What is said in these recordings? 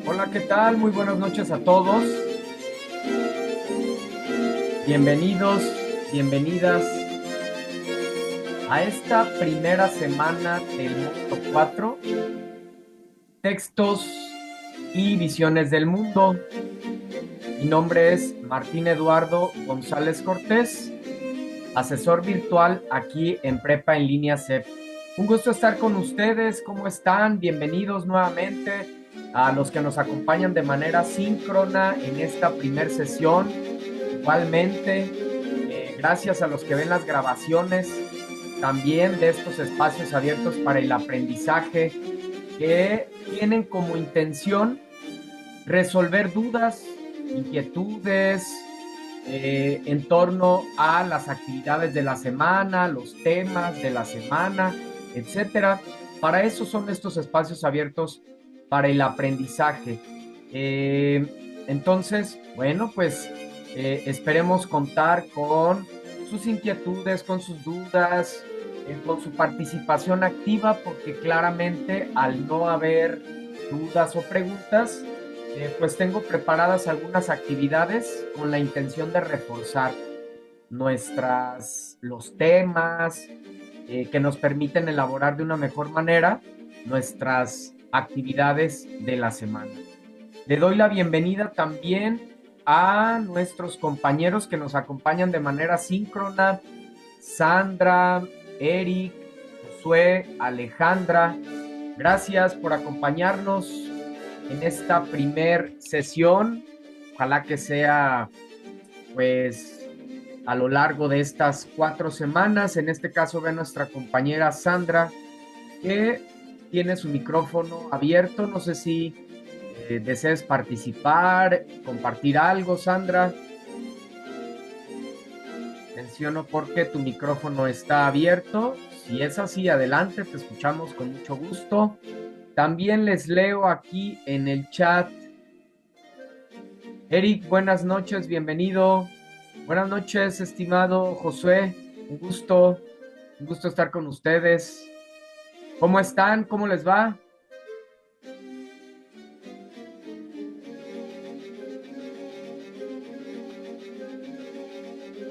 Hola, ¿qué tal? Muy buenas noches a todos. Bienvenidos, bienvenidas a esta primera semana del Mundo 4, textos y visiones del mundo. Mi nombre es Martín Eduardo González Cortés, asesor virtual aquí en Prepa en Línea CEP. Un gusto estar con ustedes. ¿Cómo están? Bienvenidos nuevamente a los que nos acompañan de manera síncrona en esta primer sesión. Igualmente, gracias a los que ven las grabaciones también de estos espacios abiertos para el aprendizaje que tienen como intención resolver dudas, inquietudes en torno a las actividades de la semana, los temas de la semana, etcétera. Para eso son estos espacios abiertos para el aprendizaje. Entonces, bueno, pues esperemos contar con sus inquietudes, con sus dudas, con su participación activa, porque claramente al no haber dudas o preguntas, pues tengo preparadas algunas actividades con la intención de reforzar los temas que nos permiten elaborar de una mejor manera nuestras actividades de la semana. Le doy la bienvenida también a nuestros compañeros que nos acompañan de manera síncrona: Sandra, Eric, Josué, Alejandra. Gracias por acompañarnos en esta primer sesión. Ojalá que sea, pues, a lo largo de estas 4 semanas. En este caso ve nuestra compañera Sandra, que tiene su micrófono abierto. No sé si desees participar, compartir algo, Sandra. Menciono porque tu micrófono está abierto. Si es así, adelante, te escuchamos con mucho gusto. También les leo aquí en el chat. Eric, buenas noches, bienvenido. Buenas noches, estimado Josué. Un gusto estar con ustedes. ¿Cómo están? ¿Cómo les va?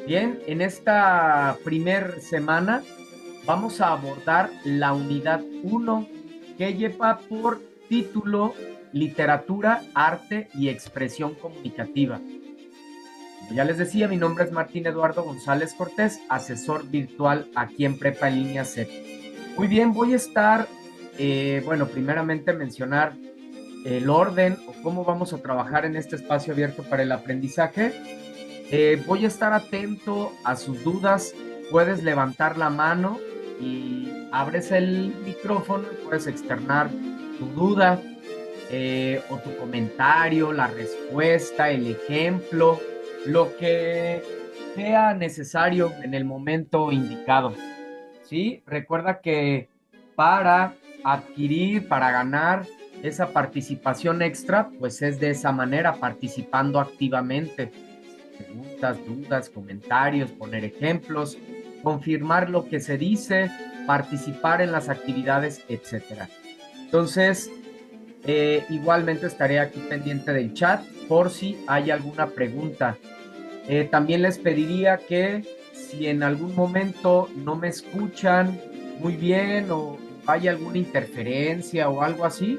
Bien, en esta primer semana vamos a abordar la unidad 1, que lleva por título Literatura, Arte y Expresión Comunicativa. Como ya les decía, mi nombre es Martín Eduardo González Cortés, asesor virtual aquí en Prepa en Línea CEP. Muy bien, voy a estar, bueno, primeramente mencionar el orden o cómo vamos a trabajar en este espacio abierto para el aprendizaje. Voy a estar atento a sus dudas. Puedes levantar la mano y abres el micrófono y puedes externar tu duda o tu comentario, la respuesta, el ejemplo, lo que sea necesario en el momento indicado. ¿Sí? Recuerda que para adquirir, para ganar esa participación extra, pues es de esa manera, participando activamente. Preguntas, dudas, comentarios, poner ejemplos, confirmar lo que se dice, participar en las actividades, etcétera. Entonces, igualmente estaré aquí pendiente del chat por si hay alguna pregunta. También les pediría que si en algún momento no me escuchan muy bien o hay alguna interferencia o algo así,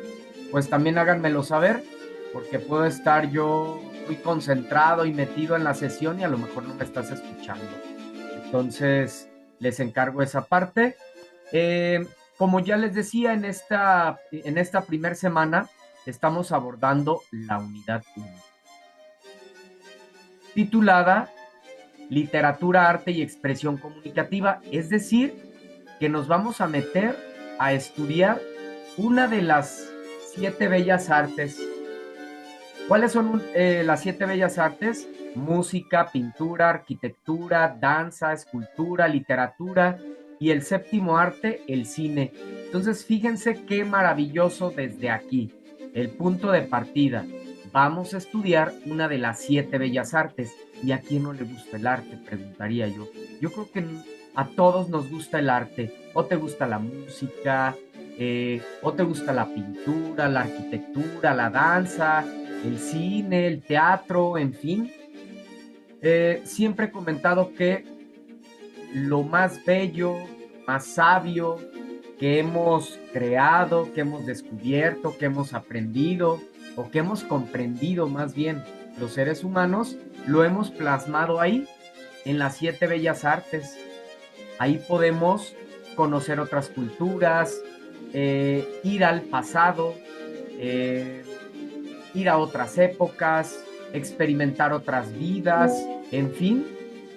pues también háganmelo saber, porque puedo estar yo muy concentrado y metido en la sesión y a lo mejor no me estás escuchando. Entonces, les encargo esa parte. Como ya les decía, en esta primera semana estamos abordando la unidad 1, titulada Literatura, Arte y Expresión Comunicativa. Es decir, que nos vamos a meter a estudiar una de las 7 bellas artes. ¿Cuáles son las 7 bellas artes? Música, pintura, arquitectura, danza, escultura, literatura y el séptimo arte, el cine. Entonces, fíjense qué maravilloso desde aquí, el punto de partida. Vamos a estudiar una de las 7 bellas artes. ¿Y a quién no le gusta el arte? Preguntaría yo. Yo creo que a todos nos gusta el arte. O te gusta la música, o te gusta la pintura, la arquitectura, la danza, el cine, el teatro, en fin. Siempre he comentado que lo más bello, más sabio que hemos creado, que hemos descubierto, que hemos aprendido o que hemos comprendido más bien los seres humanos, lo hemos plasmado ahí en las 7 bellas artes. Ahí podemos conocer otras culturas, ir al pasado, ir a otras épocas, experimentar otras vidas, en fin,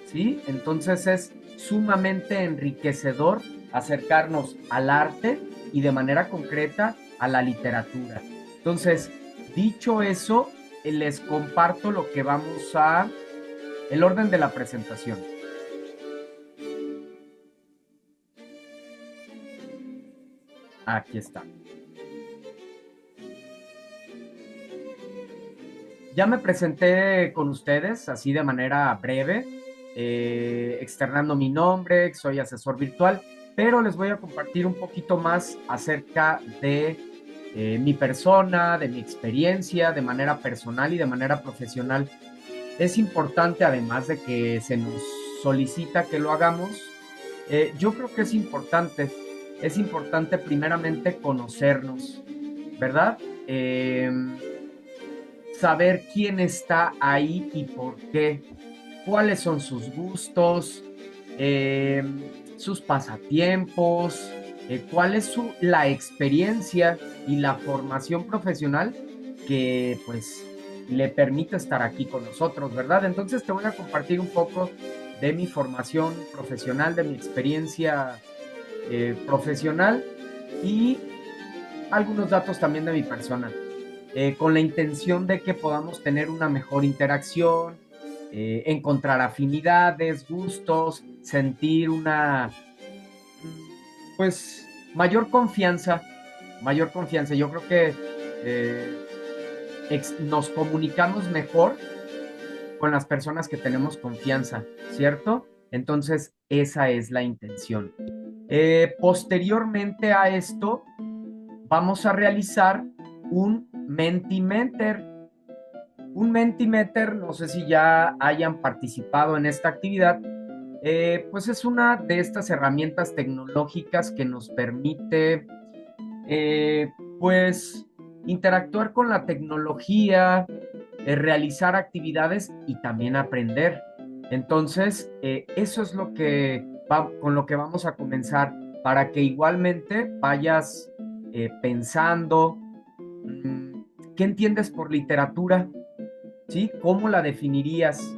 ¿sí? Entonces es sumamente enriquecedor acercarnos al arte y de manera concreta a la literatura. Entonces, dicho eso, les comparto lo que el orden de la presentación. Aquí está. Ya me presenté con ustedes así de manera breve, externando mi nombre, soy asesor virtual, pero les voy a compartir un poquito más acerca de mi persona, de mi experiencia, de manera personal y de manera profesional. Es importante, además de que se nos solicita que lo hagamos, yo creo que es importante primeramente conocernos, ¿verdad? Saber quién está ahí y por qué, cuáles son sus gustos, eh, sus pasatiempos, cuál es la experiencia y la formación profesional que pues le permite estar aquí con nosotros, ¿verdad? Entonces te voy a compartir un poco de mi formación profesional, de mi experiencia profesional y algunos datos también de mi persona, con la intención de que podamos tener una mejor interacción, encontrar afinidades, gustos, sentir una, pues, mayor confianza, mayor confianza. Yo creo que nos comunicamos mejor con las personas que tenemos confianza, ¿cierto? Entonces, esa es la intención. Posteriormente a esto, vamos a realizar un Mentimeter. Un Mentimeter, no sé si ya hayan participado en esta actividad, pues es una de estas herramientas tecnológicas que nos permite, eh, pues, interactuar con la tecnología, realizar actividades y también aprender. Entonces, eso es con lo que vamos a comenzar para que igualmente vayas pensando, ¿qué entiendes por literatura? ¿Sí? ¿Cómo la definirías?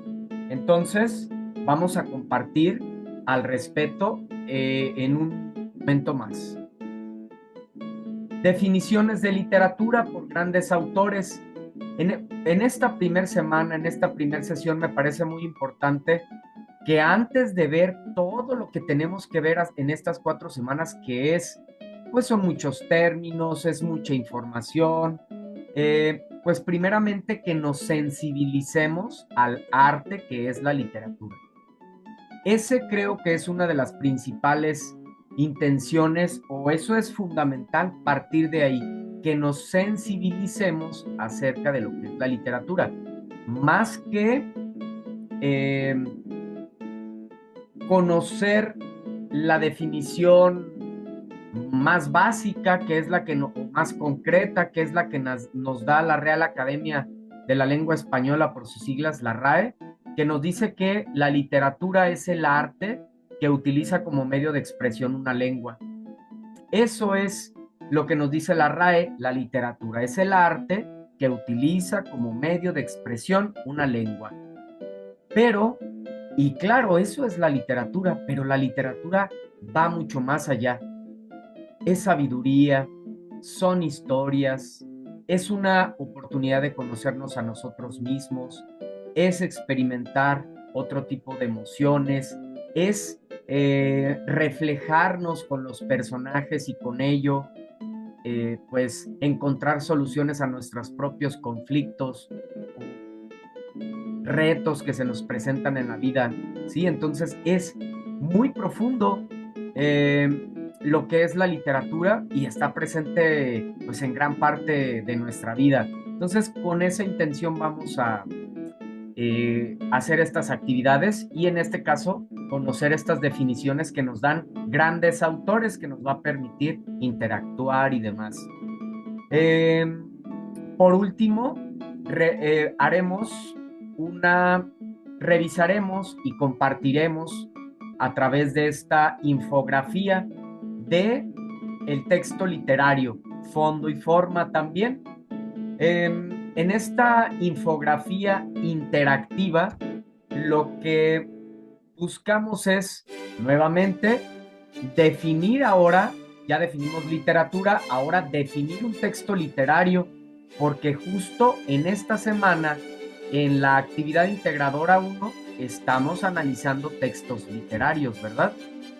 Entonces, vamos a compartir al respecto en un momento más. Definiciones de literatura por grandes autores. En esta primera semana, en esta primera sesión, me parece muy importante que antes de ver todo lo que tenemos que ver en estas 4 semanas, pues son muchos términos, es mucha información, pues primeramente que nos sensibilicemos al arte que es la literatura. Ese creo que es una de las principales intenciones, o eso es fundamental partir de ahí, que nos sensibilicemos acerca de lo que es la literatura, más que conocer la definición más básica, que es la que más concreta, que es la que nos da la Real Academia de la Lengua Española, por sus siglas, la RAE, que nos dice que la literatura es el arte que utiliza como medio de expresión una lengua. Eso es lo que nos dice la RAE: la literatura es el arte que utiliza como medio de expresión una lengua. Pero, y claro, eso es la literatura, pero la literatura va mucho más allá. Es sabiduría, son historias, es una oportunidad de conocernos a nosotros mismos, es experimentar otro tipo de emociones, es reflejarnos con los personajes y con ello, pues, encontrar soluciones a nuestros propios conflictos, retos que se nos presentan en la vida, ¿sí? Entonces es muy profundo lo que es la literatura y está presente, pues, en gran parte de nuestra vida. Entonces, con esa intención vamos a hacer estas actividades y, en este caso, conocer estas definiciones que nos dan grandes autores, que nos va a permitir interactuar y demás. Eh, por último, haremos revisaremos y compartiremos a través de esta infografía de el texto literario, fondo y forma también. En esta infografía interactiva, lo que buscamos es, nuevamente, definir ahora, ya definimos literatura, ahora definir un texto literario, porque justo en esta semana, en la actividad integradora 1, estamos analizando textos literarios, ¿verdad?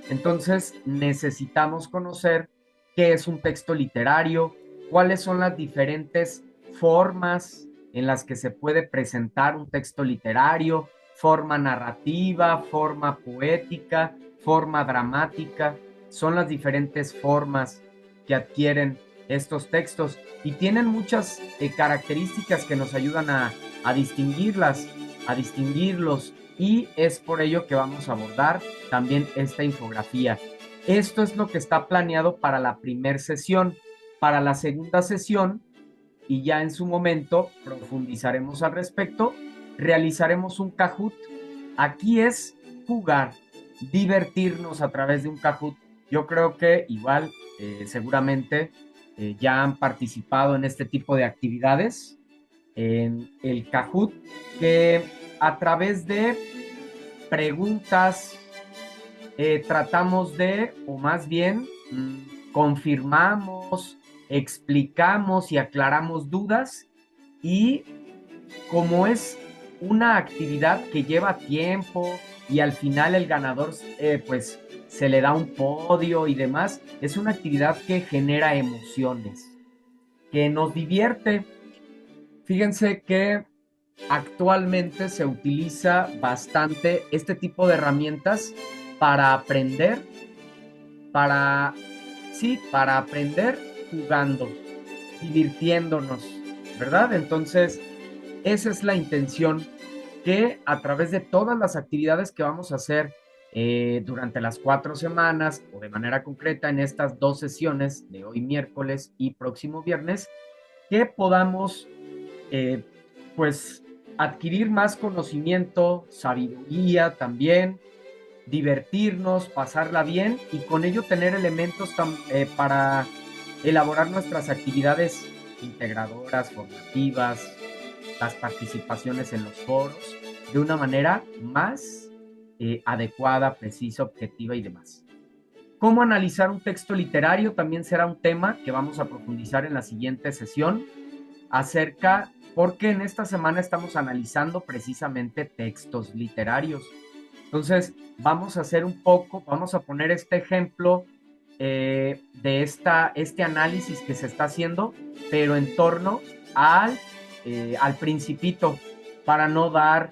Entonces necesitamos conocer qué es un texto literario, cuáles son las diferentes formas en las que se puede presentar un texto literario: forma narrativa, forma poética, forma dramática. Son las diferentes formas que adquieren estos textos y tienen muchas características que nos ayudan a distinguirlas, a distinguirlos, y es por ello que vamos a abordar también esta infografía. Esto es lo que está planeado para la primera sesión. Para la segunda sesión, y ya en su momento profundizaremos al respecto, realizaremos un Kahoot. Aquí es jugar, divertirnos a través de un Kahoot. Yo creo que igual, seguramente ya han participado en este tipo de actividades, en el Kahoot, que a través de preguntas tratamos de, o más bien, confirmamos, explicamos y aclaramos dudas. Y como es una actividad que lleva tiempo y al final el ganador, pues, se le da un podio y demás, es una actividad que genera emociones, que nos divierte. Fíjense que actualmente se utiliza bastante este tipo de herramientas para aprender, para, sí, para aprender jugando, divirtiéndonos, ¿verdad? Entonces, esa es la intención, que a través de todas las actividades que vamos a hacer durante las 4 semanas, o de manera concreta en estas 2 sesiones de hoy miércoles y próximo viernes, que podamos, eh, pues, adquirir más conocimiento, sabiduría también, divertirnos, pasarla bien y con ello tener elementos para elaborar nuestras actividades integradoras, formativas, las participaciones en los foros, de una manera más adecuada, precisa, objetiva y demás. ¿Cómo analizar un texto literario? También será un tema que vamos a profundizar en la siguiente sesión, porque en esta semana estamos analizando precisamente textos literarios. Entonces, vamos a poner este ejemplo de este análisis que se está haciendo, pero en torno al Principito, para no dar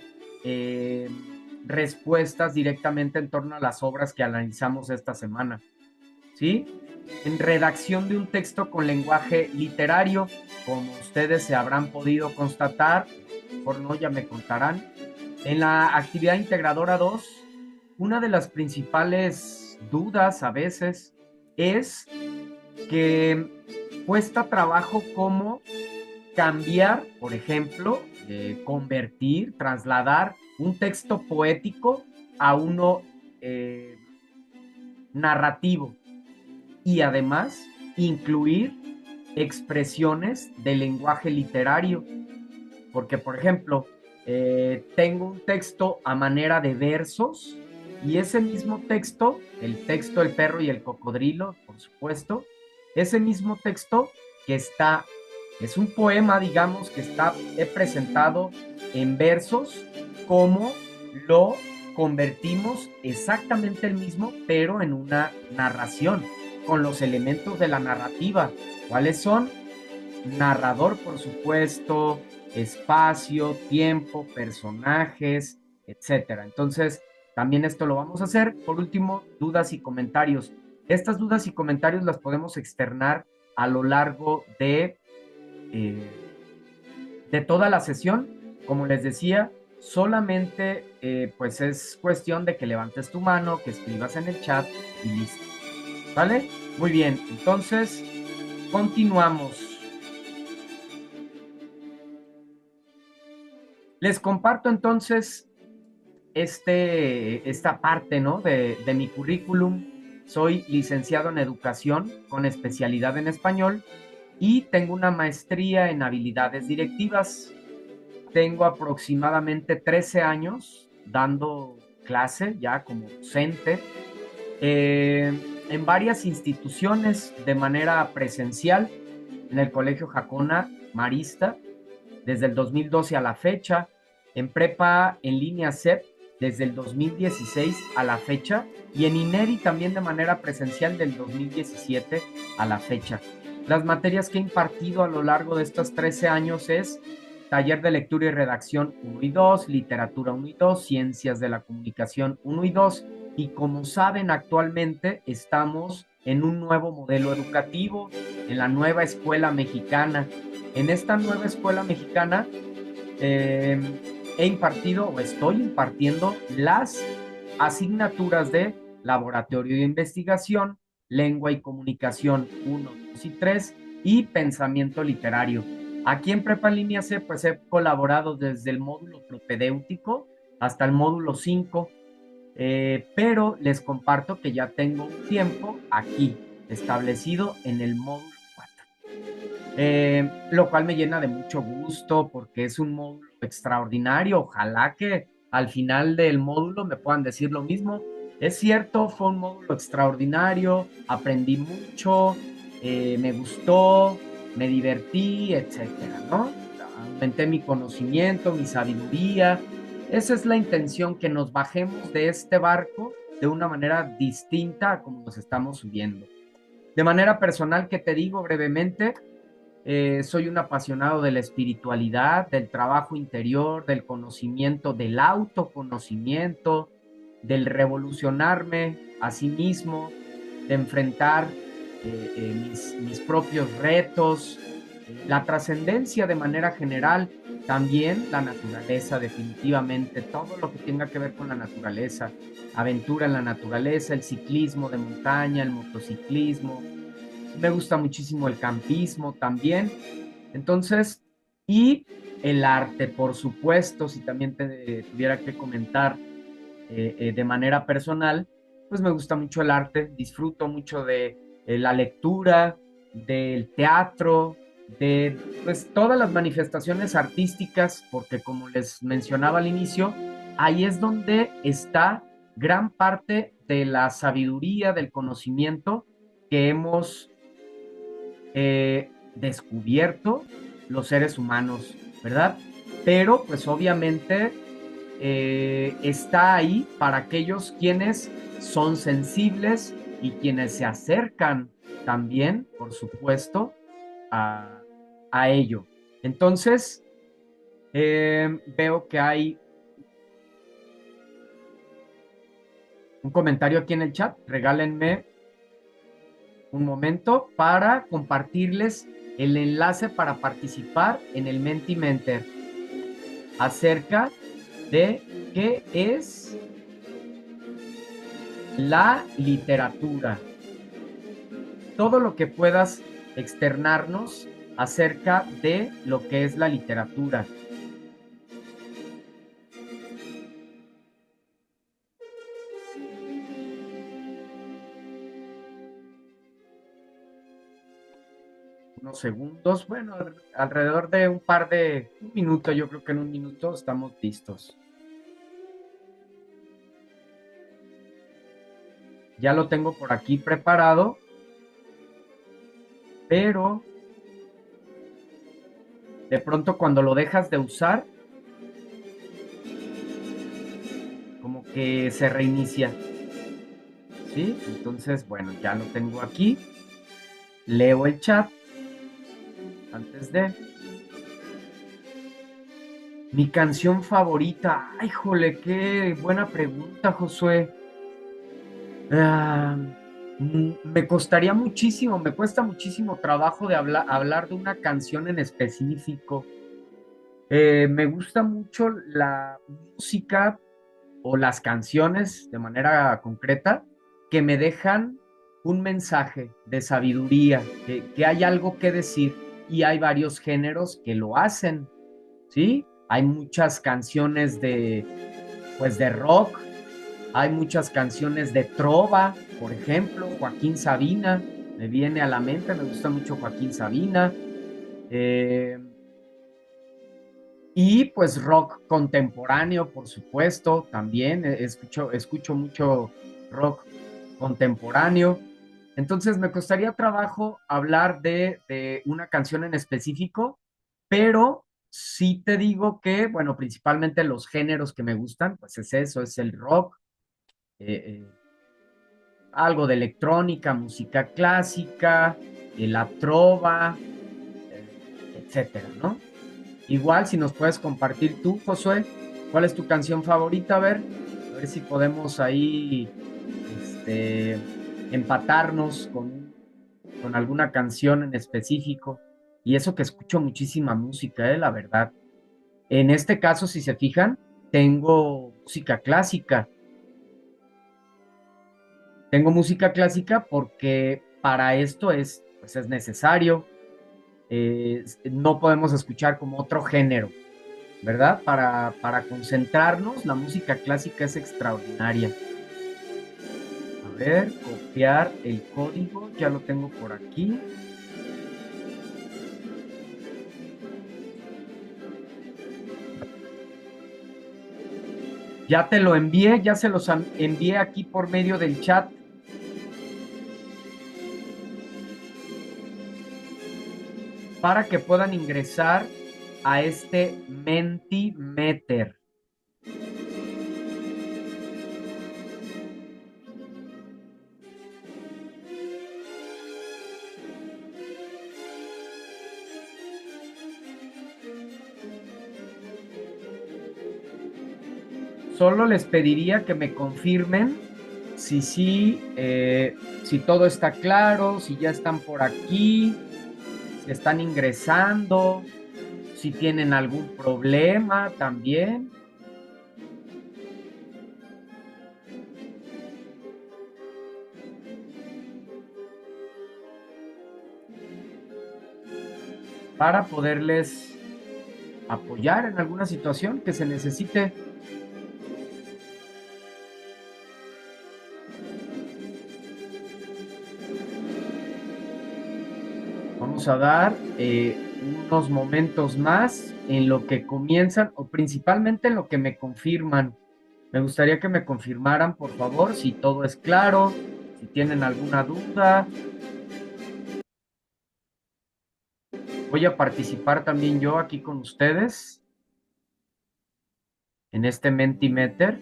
respuestas directamente en torno a las obras que analizamos esta semana, ¿sí? En redacción de un texto con lenguaje literario, como ustedes se habrán podido constatar, por no ya me contarán, en la actividad integradora 2, una de las principales dudas a veces es que cuesta trabajo cómo cambiar, por ejemplo, convertir, trasladar un texto poético a uno narrativo y además incluir expresiones del lenguaje literario. Porque, por ejemplo, tengo un texto a manera de versos y ese mismo texto, el texto El perro y el cocodrilo, por supuesto, ese mismo texto que está, es un poema, digamos, que está presentado en versos, como lo convertimos exactamente el mismo, pero en una narración, con los elementos de la narrativa. ¿Cuáles son? Narrador, por supuesto, espacio, tiempo, personajes, etcétera. Entonces, también esto lo vamos a hacer. Por último, dudas y comentarios. Estas dudas y comentarios las podemos externar a lo largo eh, de toda la sesión. Como les decía, solamente pues es cuestión de que levantes tu mano, que escribas en el chat y listo. ¿Vale? Muy bien, entonces continuamos. Les comparto entonces esta parte, ¿no? de mi currículum. Soy licenciado en educación con especialidad en español y tengo una maestría en habilidades directivas. Tengo aproximadamente 13 años dando clase ya como docente eh, en varias instituciones de manera presencial, en el Colegio Jacona Marista, desde el 2012 a la fecha, en prepa en línea CEP desde el 2016 a la fecha y en INEDI también de manera presencial del 2017 a la fecha. Las materias que he impartido a lo largo de estos 13 años es taller de lectura y redacción 1 y 2, literatura 1 y 2, ciencias de la comunicación 1 y 2, y como saben actualmente estamos en un nuevo modelo educativo, en la nueva escuela mexicana. En esta nueva escuela mexicana he impartido o estoy impartiendo las asignaturas de laboratorio de investigación, lengua y comunicación 1, 2 y 3 y pensamiento literario. Aquí en Prepa en Línea C, pues he colaborado desde el módulo propedéutico hasta el módulo 5, pero les comparto que ya tengo un tiempo aquí establecido en el módulo 4, lo cual me llena de mucho gusto porque es un módulo extraordinario. Ojalá que al final del módulo me puedan decir lo mismo. Es cierto, fue un módulo extraordinario, aprendí mucho, me gustó, me divertí, etcétera, ¿no? Aumenté mi conocimiento, mi sabiduría. Esa es la intención, que nos bajemos de este barco de una manera distinta a como nos estamos subiendo. De manera personal, que te digo brevemente, soy un apasionado de la espiritualidad, del trabajo interior, del conocimiento, del autoconocimiento, del revolucionarme a sí mismo, de enfrentar mis propios retos, la trascendencia de manera general, también la naturaleza, definitivamente, todo lo que tenga que ver con la naturaleza, aventura en la naturaleza, el ciclismo de montaña, el motociclismo. Me gusta muchísimo el campismo también. Entonces, y el arte, por supuesto, si también tuviera que comentar de manera personal, pues me gusta mucho el arte, disfruto mucho de la lectura, del teatro, de pues todas las manifestaciones artísticas, porque como les mencionaba al inicio, ahí es donde está gran parte de la sabiduría, del conocimiento que hemos descubierto los seres humanos, ¿verdad? Pero pues obviamente está ahí para aquellos quienes son sensibles y quienes se acercan también, por supuesto, a, a ello. Entonces, veo que hay un comentario aquí en el chat. Regálenme un momento para compartirles el enlace para participar en el Mentimentor acerca de qué es la literatura. Todo lo que puedas externarnos acerca de lo que es la literatura. unos segundos, bueno, alrededor de un minuto, yo creo que en un minuto estamos listos. Ya lo tengo por aquí preparado, pero de pronto cuando lo dejas de usar, como que se reinicia, ¿sí? Entonces, bueno, ya lo tengo aquí. Leo el chat antes de... Mi canción favorita. Ay, jole, qué buena pregunta, Josué. Ah, me costaría muchísimo, me cuesta muchísimo trabajo de hablar de una canción en específico. Me gusta mucho la música o las canciones de manera concreta que me dejan un mensaje de sabiduría, que hay algo que decir y hay varios géneros que lo hacen, ¿sí? Hay muchas canciones pues de rock, hay muchas canciones de trova, por ejemplo, Joaquín Sabina, me viene a la mente, me gusta mucho Joaquín Sabina. Eh, y pues rock contemporáneo, por supuesto, también escucho mucho rock contemporáneo. Entonces me costaría trabajo hablar de una canción en específico, pero sí te digo que, bueno, principalmente los géneros que me gustan, pues es eso, es el rock, algo de electrónica, música clásica, la trova, etcétera, ¿no? Igual, si nos puedes compartir tú, Josué, ¿cuál es tu canción favorita? A ver si podemos ahí, este, empatarnos con alguna canción en específico. Y eso que escucho muchísima música, la verdad. En este caso, si se fijan, tengo música clásica. Tengo música clásica porque para esto pues es necesario. No podemos escuchar como otro género, ¿verdad? Para concentrarnos, la música clásica es extraordinaria. A ver, copiar el código, ya lo tengo por aquí. Ya te lo envié, ya se los envié aquí por medio del chat para que puedan ingresar a este Mentimeter. Solo les pediría que me confirmen si sí, si todo está claro, si ya están por aquí, si están ingresando, si tienen algún problema también. Para poderles apoyar en alguna situación que se necesite. Vamos a dar unos momentos más en lo que comienzan o principalmente en lo que me confirman. Me gustaría que me confirmaran, por favor, si todo es claro, si tienen alguna duda. Voy a participar también yo aquí con ustedes en este Mentimeter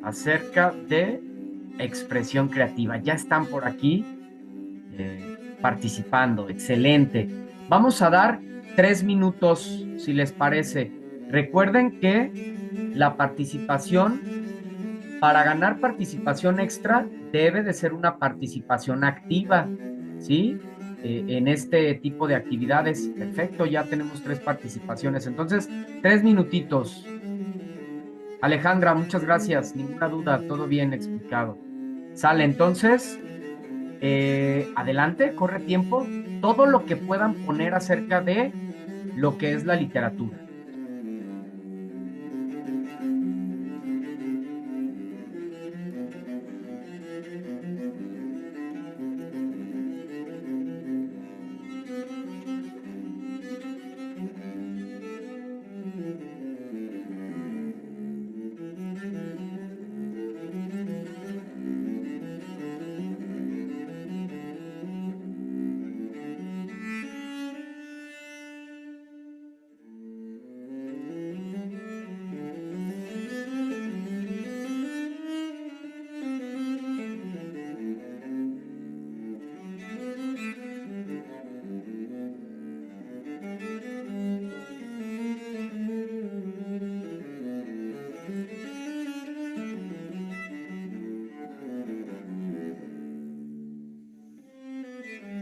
acerca de expresión creativa. Ya están por aquí participando. Excelente. Vamos a dar 3 minutos, si les parece. Recuerden que la participación, para ganar participación extra, debe de ser una participación activa, ¿sí? En este tipo de actividades. Perfecto, ya tenemos 3 participaciones. Entonces, 3 minutitos. Alejandra, muchas gracias. Ninguna duda, todo bien explicado. Sale entonces. Adelante, corre tiempo, todo lo que puedan poner acerca de lo que es la literatura.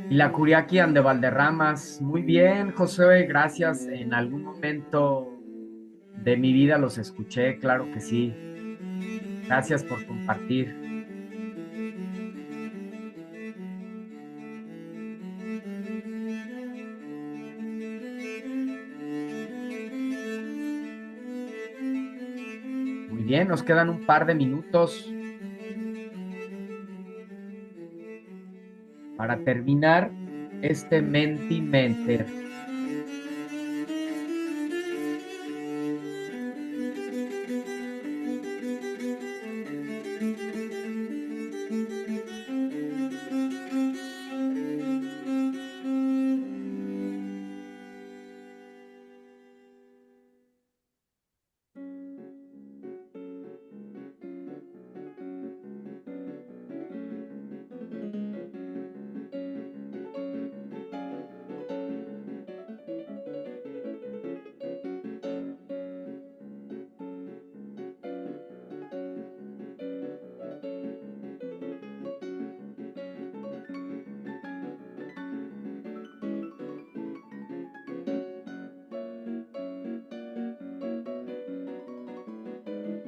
Y la Curiaquian de Valderramas. Muy bien, José, gracias. En algún momento de mi vida los escuché, claro que sí. Gracias por compartir. Muy bien, nos quedan un par de minutos para terminar este Menti-Menter.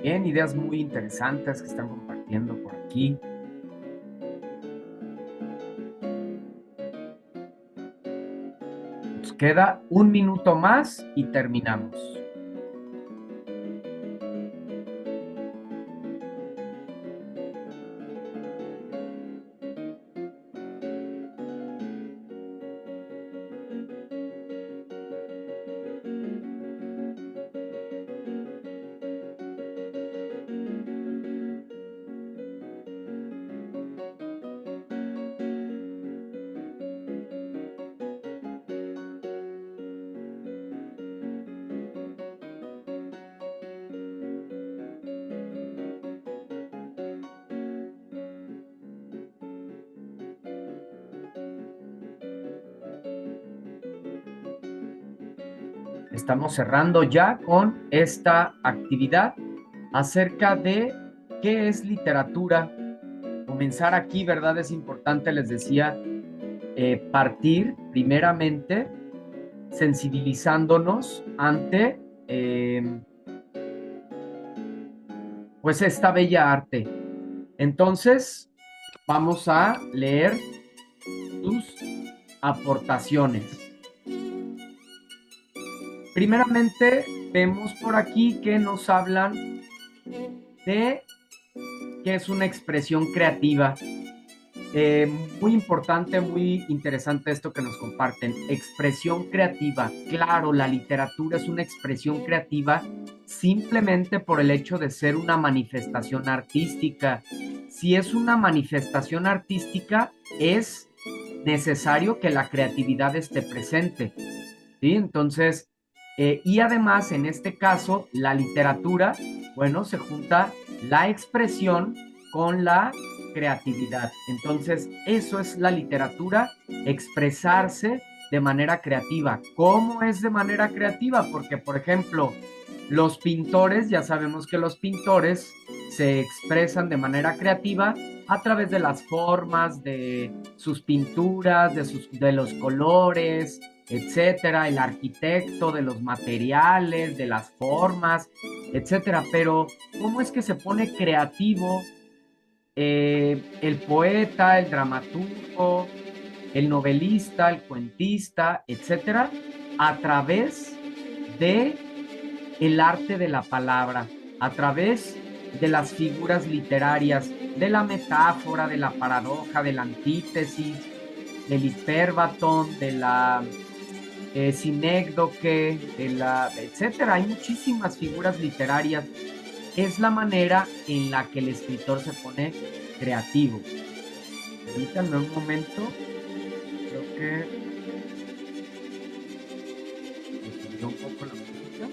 Bien, ideas muy interesantes que están compartiendo por aquí. Nos queda un minuto más y terminamos. Estamos cerrando ya con esta actividad acerca de qué es literatura. Comenzar aquí, ¿verdad? Es importante, les decía, partir primeramente sensibilizándonos ante pues esta bella arte. Entonces, vamos a leer tus aportaciones. Primeramente, vemos por aquí que nos hablan de qué es una expresión creativa. Muy importante, muy interesante esto que nos comparten. Expresión creativa. Claro, la literatura es una expresión creativa simplemente por el hecho de ser una manifestación artística. Si es una manifestación artística, es necesario que la creatividad esté presente. ¿Sí? Entonces, y además en este caso, la literatura, bueno, se junta la expresión con la creatividad. Entonces, eso es la literatura, expresarse de manera creativa. ¿Cómo es de manera creativa? Porque, por ejemplo, los pintores, ya sabemos que los pintores se expresan de manera creativa a través de las formas, de sus pinturas, de los colores, etcétera, el arquitecto, de los materiales, de las formas, etcétera. Pero, ¿cómo es que se pone creativo el poeta, el dramaturgo, el novelista, el cuentista, etcétera, a través de el arte de la palabra, a través de las figuras literarias, de la metáfora, de la paradoja, de la antítesis, del hiperbatón, de la sinécdoque, etcétera? Hay muchísimas figuras literarias. Es la manera en la que el escritor se pone creativo. Permítanme un momento. Creo que me subió un poco la música.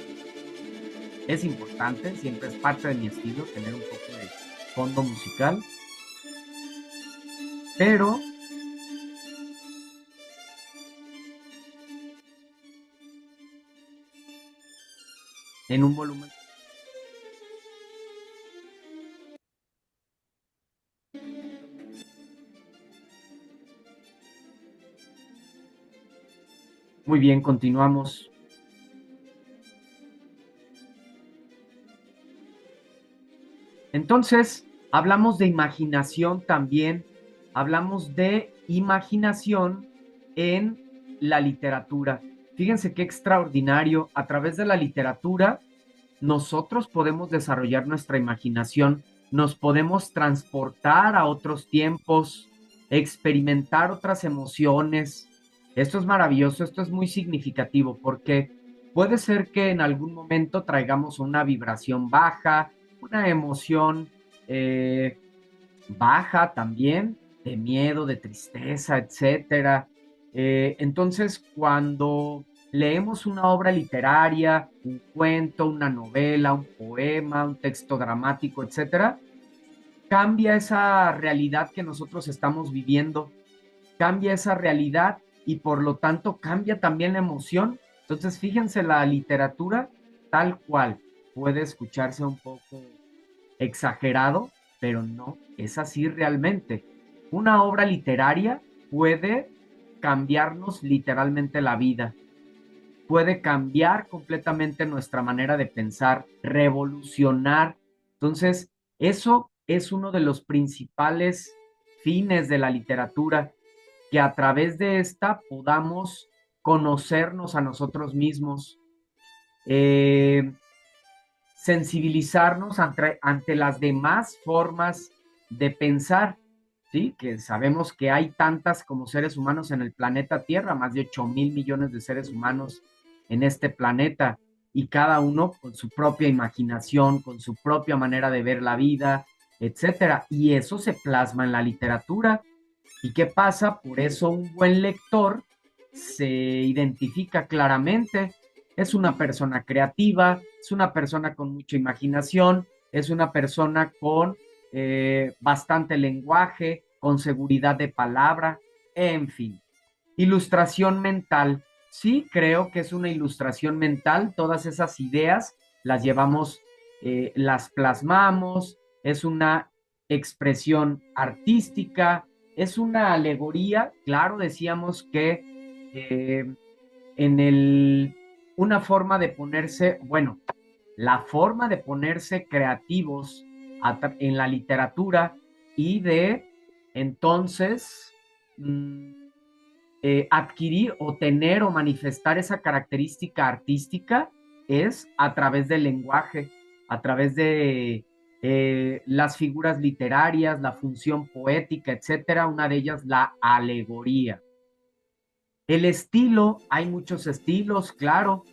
Es importante, siempre es parte de mi estilo tener un poco de fondo musical. Pero en un volumen. Muy bien, continuamos. Entonces, hablamos de imaginación también, hablamos de imaginación en la literatura. Fíjense qué extraordinario, a través de la literatura nosotros podemos desarrollar nuestra imaginación, nos podemos transportar a otros tiempos, experimentar otras emociones. Esto es maravilloso, esto es muy significativo porque puede ser que en algún momento traigamos una vibración baja, una emoción eh, baja también, de miedo, de tristeza, etcétera. Entonces, cuando leemos una obra literaria, un cuento, una novela, un poema, un texto dramático, etcétera, cambia esa realidad que nosotros estamos viviendo, cambia esa realidad y por lo tanto cambia también la emoción. Entonces, fíjense, la literatura tal cual puede escucharse un poco exagerado, pero no, es así realmente. Una obra literaria puede cambiarnos literalmente la vida, puede cambiar completamente nuestra manera de pensar, revolucionar. Entonces, eso es uno de los principales fines de la literatura, que a través de esta podamos conocernos a nosotros mismos, eh, sensibilizarnos ante las demás formas de pensar, ¿sí? Que sabemos que hay tantas como seres humanos en el planeta Tierra, más de 8.000 millones de seres humanos en este planeta, y cada uno con su propia imaginación, con su propia manera de ver la vida, etcétera. Y eso se plasma en la literatura. ¿Y qué pasa? Por eso un buen lector se identifica claramente. Es una persona creativa, es una persona con mucha imaginación, es una persona con bastante lenguaje, con seguridad de palabra, en fin. Ilustración mental. Sí, creo que es una ilustración mental. Todas esas ideas las llevamos, las plasmamos. Es una expresión artística, es una alegoría. Claro, decíamos que en una forma de ponerse, bueno, la forma de ponerse creativos en la literatura y de entonces adquirir o tener o manifestar esa característica artística es a través del lenguaje, a través de las figuras literarias, la función poética, etcétera. Una de ellas, la alegoría. El estilo, hay muchos estilos, claro,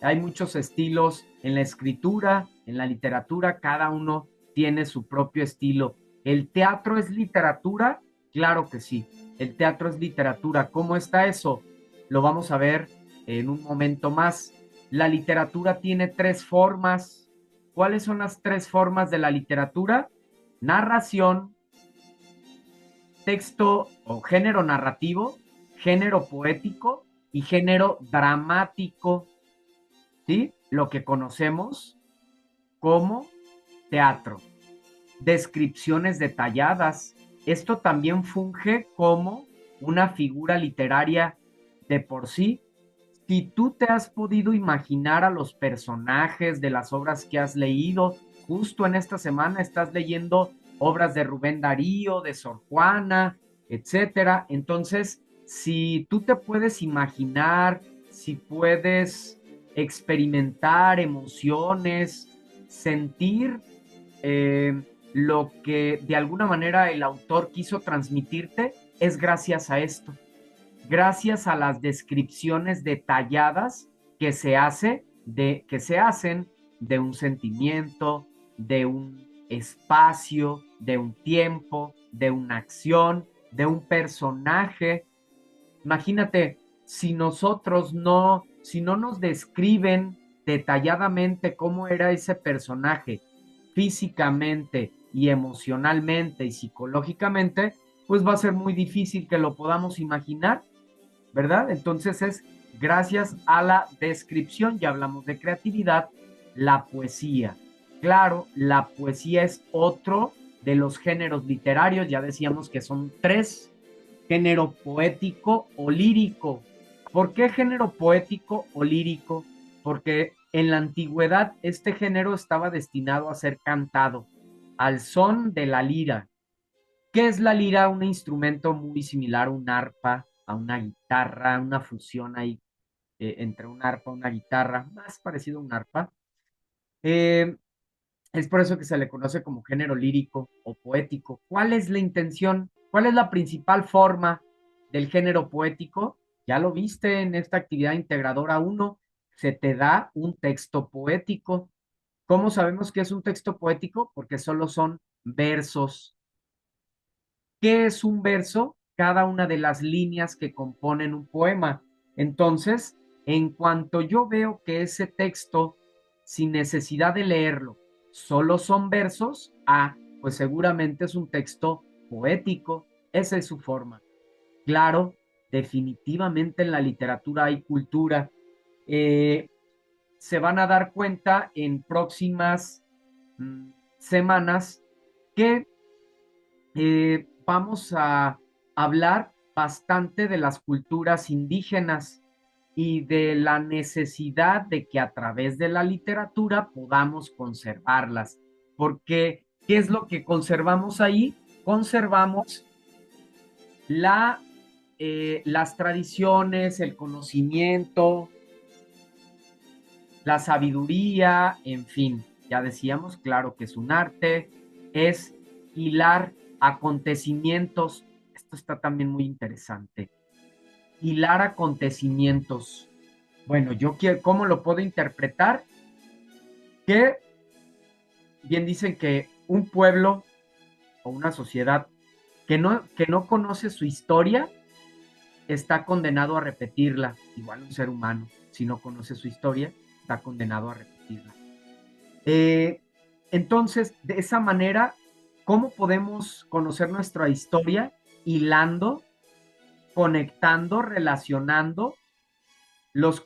hay muchos estilos en la escritura, en la literatura, cada uno tiene su propio estilo. ¿El teatro es literatura? Claro que sí, el teatro es literatura. ¿Cómo está eso? Lo vamos a ver en un momento más. La literatura tiene tres formas. ¿Cuáles son las tres formas de la literatura? Narración, texto o género narrativo, género poético y género dramático, ¿sí? Lo que conocemos como teatro. Descripciones detalladas. Esto también funge como una figura literaria de por sí. Si tú te has podido imaginar a los personajes de las obras que has leído, justo en esta semana estás leyendo obras de Rubén Darío, de Sor Juana, etcétera. Entonces, si tú te puedes imaginar, si puedes experimentar emociones, sentir lo que de alguna manera el autor quiso transmitirte, es gracias a esto, gracias a las descripciones detalladas que se hacen de un sentimiento, de un espacio, de un tiempo, de una acción, de un personaje. Imagínate, si no nos describen detalladamente cómo era ese personaje físicamente y emocionalmente y psicológicamente, pues va a ser muy difícil que lo podamos imaginar, ¿verdad? Entonces es gracias a la descripción, ya hablamos de creatividad, la poesía. Claro, la poesía es otro de los géneros literarios, ya decíamos que son tres: género poético o lírico. ¿Por qué género poético o lírico? Porque en la antigüedad este género estaba destinado a ser cantado al son de la lira. ¿Qué es la lira? Un instrumento muy similar a un arpa, a una guitarra, una fusión ahí entre un arpa y una guitarra, más parecido a un arpa. Eh, es por eso que se le conoce como género lírico o poético. ¿Cuál es la intención? ¿Cuál es la principal forma del género poético? Ya lo viste en esta actividad integradora uno, se te da un texto poético. ¿Cómo sabemos que es un texto poético? Porque solo son versos. ¿Qué es un verso? Cada una de las líneas que componen un poema. Entonces, en cuanto yo veo que ese texto, sin necesidad de leerlo, solo son versos, pues seguramente es un texto poético. Esa es su forma. Claro, definitivamente en la literatura hay cultura. Eh, Se van a dar cuenta en próximas semanas que vamos a hablar bastante de las culturas indígenas y de la necesidad de que a través de la literatura podamos conservarlas. Porque, ¿qué es lo que conservamos ahí? Conservamos la, las tradiciones, el conocimiento, la sabiduría, en fin, ya decíamos, claro que es un arte, es hilar acontecimientos. Esto está también muy interesante. Hilar acontecimientos. Bueno, yo quiero, ¿cómo lo puedo interpretar? Que bien dicen que un pueblo o una sociedad que no conoce su historia está condenado a repetirla. Igual un ser humano, si no conoce su historia, está condenado a repetirla. Eh, entonces, de esa manera, ¿cómo podemos conocer nuestra historia? Hilando, conectando, relacionando los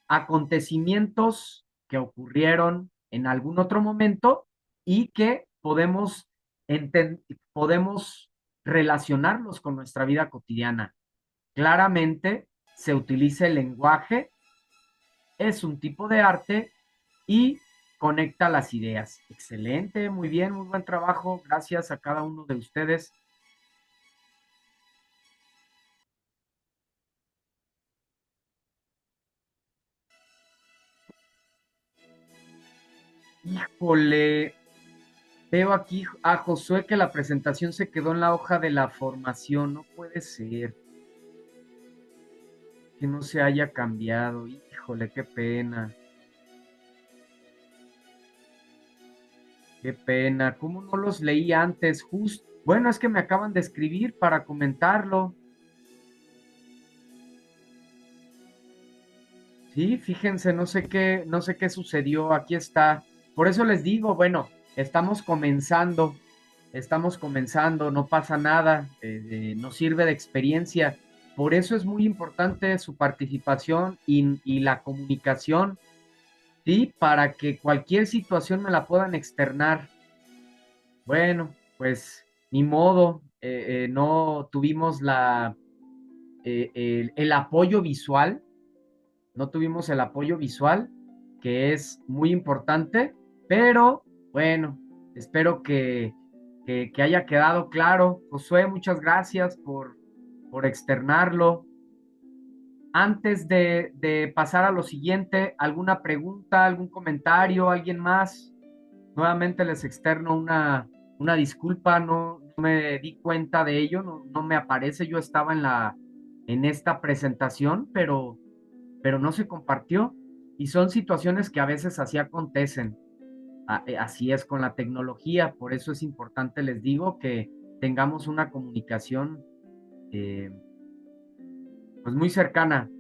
acontecimientos que ocurrieron en algún otro momento y que podemos relacionarlos con nuestra vida cotidiana. Claramente se utiliza el lenguaje, es un tipo de arte y conecta las ideas. Excelente, muy bien, muy buen trabajo. Gracias a cada uno de ustedes. Híjole, veo aquí a Josué que la presentación se quedó en la hoja de la formación. No puede ser que no se haya cambiado. Híjole, qué pena. Qué pena. ¿Cómo no los leí antes? Justo. Bueno, es que me acaban de escribir para comentarlo. Sí, fíjense, no sé qué sucedió, aquí está. Por eso les digo, bueno, estamos comenzando, no pasa nada, nos sirve de experiencia. Por eso es muy importante su participación y la comunicación, ¿sí? Para que cualquier situación me la puedan externar. Bueno, pues ni modo, no tuvimos el apoyo visual, no tuvimos el apoyo visual, que es muy importante, pero bueno, espero que haya quedado claro. Josué, muchas gracias por externarlo. Antes de pasar a lo siguiente, ¿alguna pregunta, algún comentario, alguien más? Nuevamente les externo una disculpa, no me di cuenta de ello, no me aparece, yo estaba en esta presentación, pero no se compartió. Y son situaciones que a veces así acontecen. Así es con la tecnología, por eso es importante, les digo, que tengamos una comunicación eh, pues muy cercana.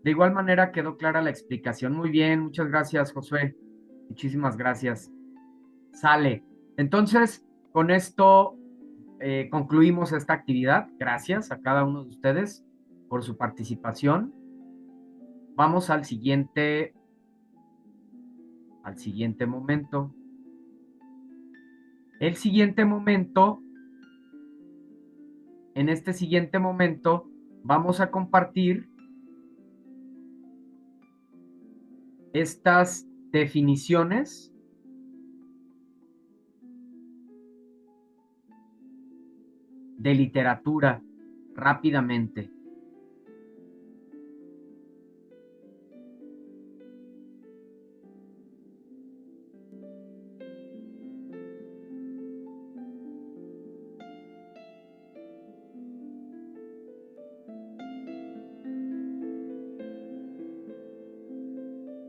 De igual manera quedó clara la explicación. Muy bien, muchas gracias, Josué. Muchísimas gracias. Sale. Entonces, con esto concluimos esta actividad. Gracias a cada uno de ustedes por su participación. Vamos al siguiente momento. El siguiente momento en este siguiente momento vamos a compartir estas definiciones de literatura rápidamente.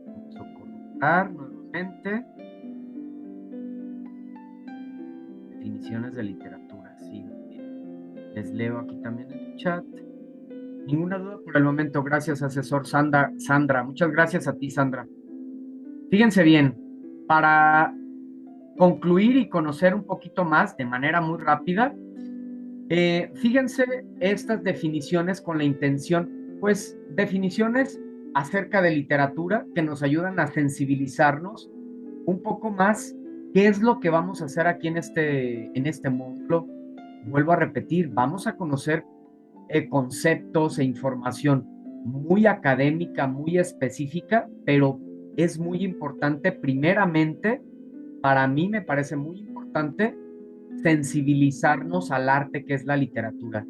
Vamos a colocar nuevamente definiciones de literatura. Sí, les leo aquí también en el chat. Ninguna duda por el momento. Gracias, asesor Sandra. Muchas gracias a ti, Sandra. Fíjense bien, para concluir y conocer un poquito más de manera muy rápida, fíjense estas definiciones con la intención, pues definiciones acerca de literatura que nos ayudan a sensibilizarnos un poco más qué es lo que vamos a hacer aquí en este módulo. Vuelvo a repetir, vamos a conocer conceptos e información muy académica, muy específica, pero es muy importante, primeramente, para mí me parece muy importante sensibilizarnos al arte que es la literatura.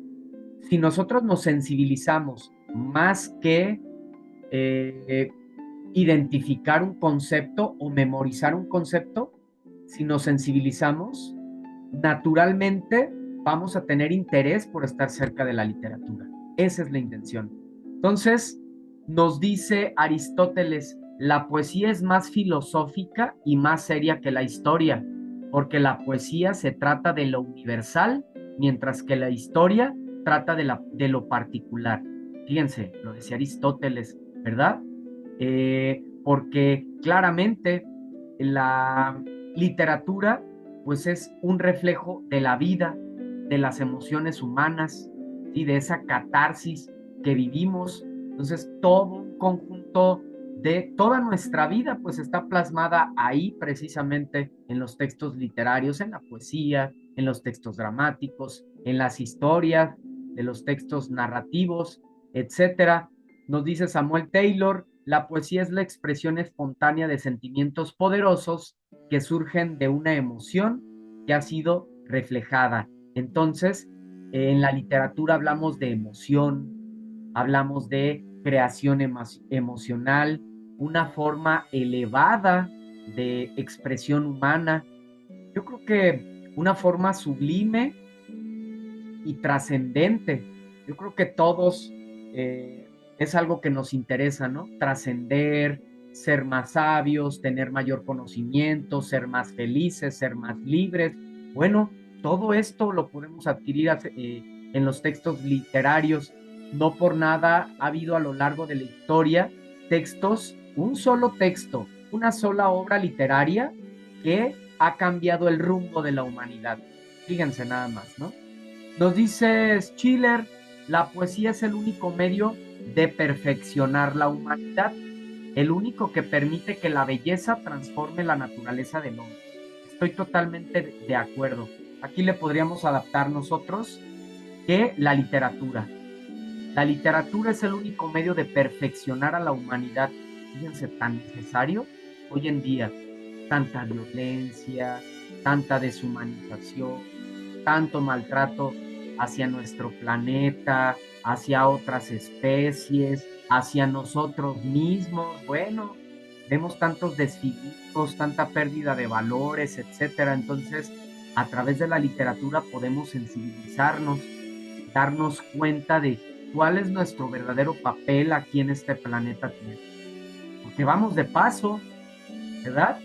Si nosotros nos sensibilizamos más que eh, identificar un concepto o memorizar un concepto, si nos sensibilizamos, naturalmente vamos a tener interés por estar cerca de la literatura. Esa es la intención. Entonces, nos dice Aristóteles, la poesía es más filosófica y más seria que la historia, porque la poesía se trata de lo universal, mientras que la historia trata de lo particular. Fíjense, lo decía Aristóteles, ¿verdad? Porque claramente la literatura pues es un reflejo de la vida, de las emociones humanas y de esa catarsis que vivimos. Entonces, todo un conjunto de toda nuestra vida, pues está plasmada ahí precisamente en los textos literarios, en la poesía, en los textos dramáticos, en las historias, de los textos narrativos, etcétera. Nos dice Samuel Taylor, la poesía es la expresión espontánea de sentimientos poderosos que surgen de una emoción que ha sido reflejada. Entonces, en la literatura hablamos de emoción, hablamos de creación emocional, una forma elevada de expresión humana. Yo creo que una forma sublime y trascendente. Yo creo que todos es algo que nos interesa, ¿no? Trascender, ser más sabios, tener mayor conocimiento, ser más felices, ser más libres. Bueno, todo esto lo podemos adquirir en los textos literarios. No por nada ha habido a lo largo de la historia textos, un solo texto, una sola obra literaria que ha cambiado el rumbo de la humanidad. Fíjense nada más, ¿no? Nos dice Schiller, la poesía es el único medio de perfeccionar la humanidad, el único que permite que la belleza transforme la naturaleza del hombre. Estoy totalmente de acuerdo. Aquí le podríamos adaptar nosotros que la literatura. La literatura es el único medio de perfeccionar a la humanidad. Fíjense, tan necesario hoy en día. Tanta violencia, tanta deshumanización, tanto maltrato hacia nuestro planeta, hacia otras especies, hacia nosotros mismos. Bueno, vemos tantos desfiguros, tanta pérdida de valores, etcétera. Entonces, a través de la literatura podemos sensibilizarnos, darnos cuenta de cuál es nuestro verdadero papel aquí en este planeta Tierra. Porque vamos de paso, ¿verdad?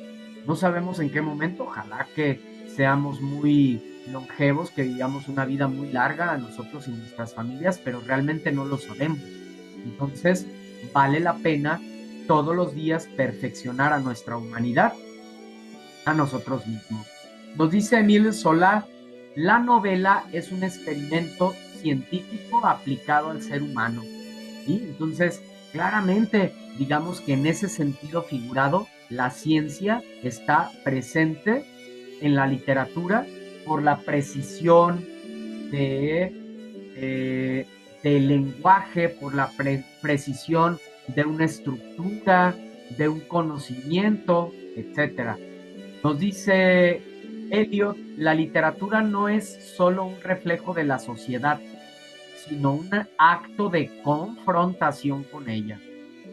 No sabemos en qué momento, ojalá que seamos muy longevos, que vivamos una vida muy larga a nosotros y nuestras familias, pero realmente no lo sabemos. Entonces, vale la pena todos los días perfeccionar a nuestra humanidad, a nosotros mismos. Nos dice Emile Solá, la novela es un experimento científico aplicado al ser humano. ¿Sí? Entonces, claramente, digamos que en ese sentido figurado, la ciencia está presente en la literatura por la precisión de eh, del lenguaje, por la precisión de una estructura, de un conocimiento, etcétera. Nos dice Eliot, la literatura no es solo un reflejo de la sociedad, sino un acto de confrontación con ella,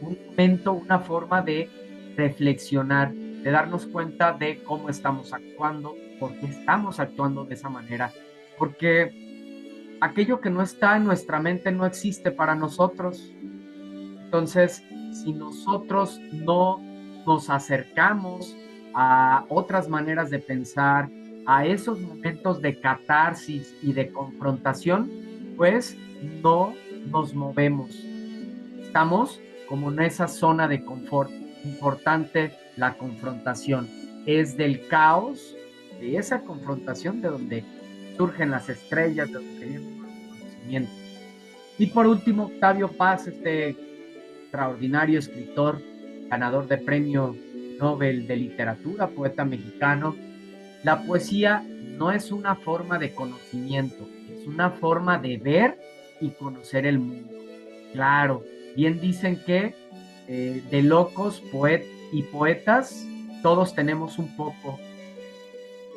un momento, una forma de reflexionar, de darnos cuenta de cómo estamos actuando, por qué estamos actuando de esa manera, porque aquello que no está en nuestra mente no existe para nosotros. Entonces, si nosotros no nos acercamos a otras maneras de pensar, a esos momentos de catarsis y de confrontación, pues no nos movemos. Estamos como en esa zona de confort. Importante la confrontación. Es del caos, de esa confrontación, de donde surgen las estrellas, de donde viene el conocimiento. Y por último, Octavio Paz, este extraordinario escritor, ganador de premio Nobel de Literatura, poeta mexicano. La poesía no es una forma de conocimiento, es una forma de ver y conocer el mundo. Claro, bien dicen que de locos y poetas todos tenemos un poco,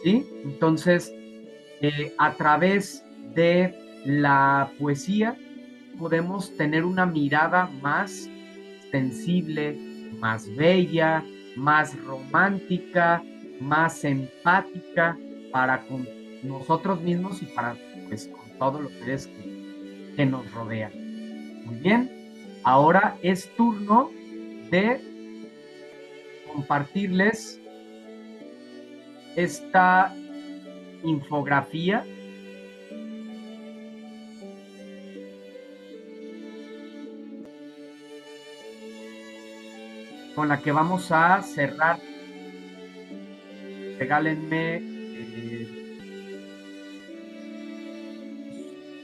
¿sí? Entonces, a través de la poesía podemos tener una mirada más sensible, más bella, más romántica, más empática para con nosotros mismos y para pues con todos los seres que nos rodean. Muy bien, ahora es turno de compartirles esta infografía con la que vamos a cerrar. Regálenme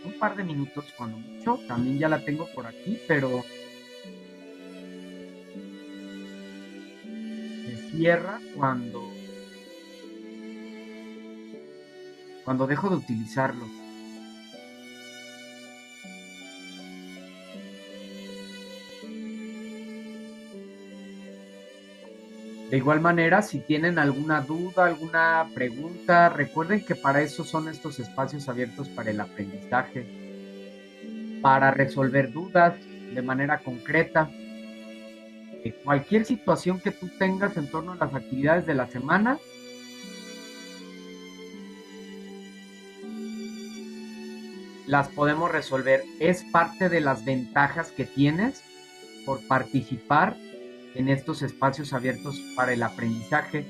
un par de minutos cuando mucho. También ya la tengo por aquí, pero se cierra cuando dejo de utilizarlo. De igual manera, si tienen alguna duda, alguna pregunta, recuerden que para eso son estos espacios abiertos para el aprendizaje, para resolver dudas de manera concreta. Cualquier situación que tú tengas en torno a las actividades de la semana, las podemos resolver. Es parte de las ventajas que tienes por participar en estos espacios abiertos para el aprendizaje,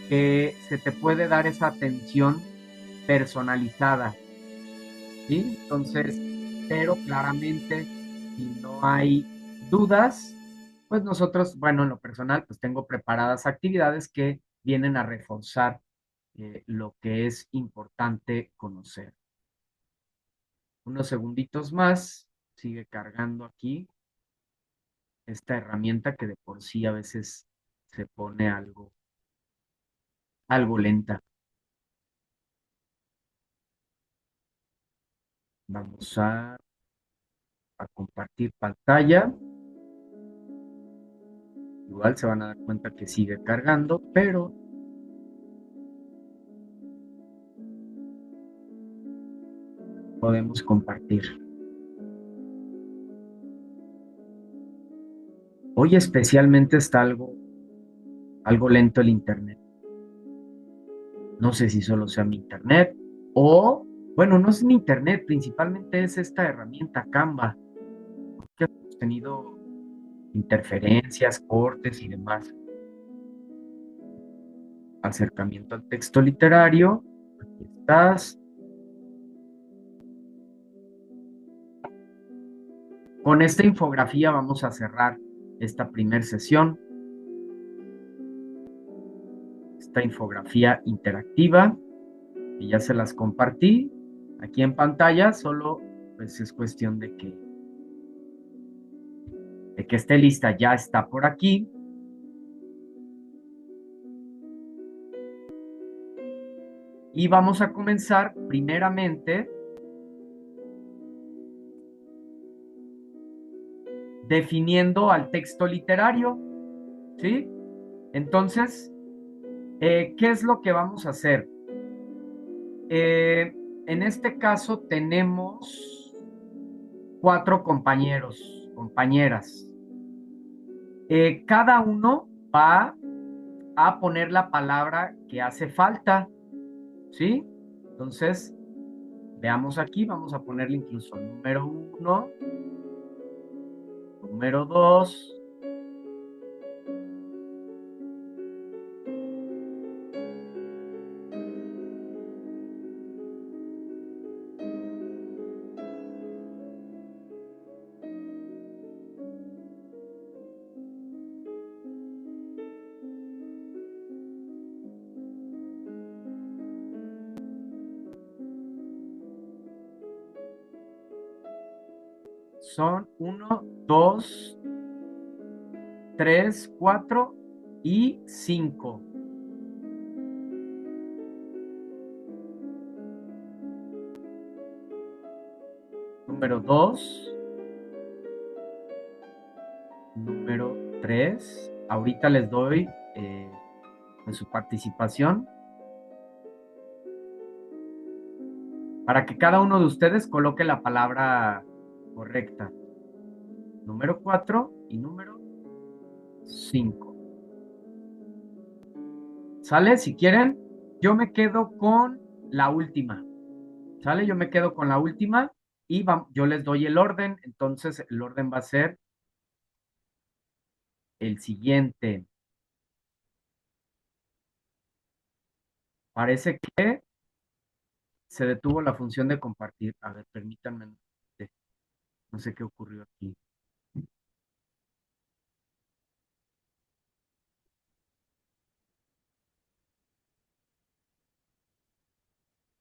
que se te puede dar esa atención personalizada, ¿sí? Entonces, pero claramente, si no hay dudas, pues nosotros, bueno, en lo personal, pues tengo preparadas actividades que vienen a reforzar lo que es importante conocer. Unos segunditos más, sigue cargando aquí esta herramienta que de por sí a veces se pone algo lenta. Vamos a compartir pantalla. Igual se van a dar cuenta que sigue cargando, pero podemos compartir. Hoy especialmente está algo lento el internet. No sé si solo sea mi internet o, bueno, no es mi internet, principalmente es esta herramienta Canva, que hemos tenido interferencias, cortes y demás. Acercamiento al texto literario. Aquí estás. Con esta infografía vamos a cerrar esta primera sesión. Esta infografía interactiva, que ya se las compartí aquí en pantalla, solo pues es cuestión de que esté lista. Ya está por aquí. Y vamos a comenzar primeramente definiendo al texto literario, ¿sí? Entonces, ¿qué es lo que vamos a hacer? Eh, en este caso tenemos cuatro compañeros, compañeras. Cada uno va a poner la palabra que hace falta, ¿sí? Entonces, veamos aquí, vamos a ponerle incluso número uno, número dos, son uno, dos, tres, cuatro y cinco. Número dos, número tres. Ahorita les doy de su participación para que cada uno de ustedes coloque la palabra correcta. Número 4 y número 5. ¿Sale? Si quieren, yo me quedo con la última. ¿Sale? Yo me quedo con la última y yo les doy el orden. Entonces, el orden va a ser el siguiente. Parece que se detuvo la función de compartir. A ver, permítanme. No sé qué ocurrió aquí.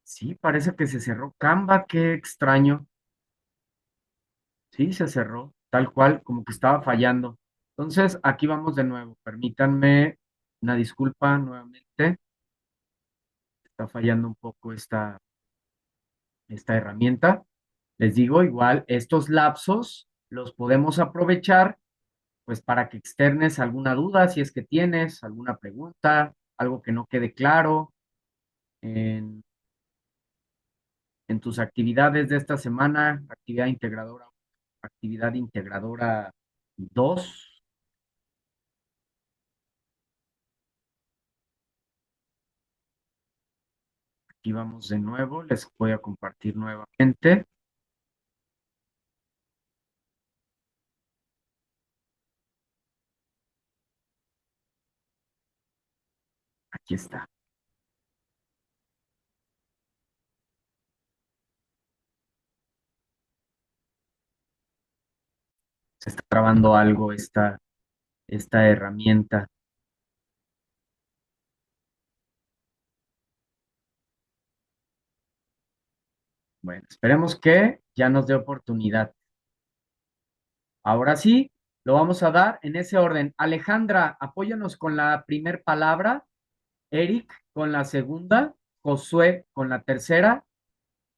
Sí, parece que se cerró Canva. Qué extraño. Sí, se cerró. Tal cual, como que estaba fallando. Entonces, aquí vamos de nuevo. Permítanme una disculpa nuevamente. Está fallando un poco esta herramienta. Les digo, igual, estos lapsos los podemos aprovechar pues para que externes alguna duda, si es que tienes alguna pregunta, algo que no quede claro en, en tus actividades de esta semana, actividad integradora 2. Aquí vamos de nuevo, les voy a compartir nuevamente. Aquí está. Se está trabando algo esta herramienta. Bueno, esperemos que ya nos dé oportunidad. Ahora sí, lo vamos a dar en ese orden. Alejandra, apóyanos con la primer palabra, Eric con la segunda, Josué con la tercera,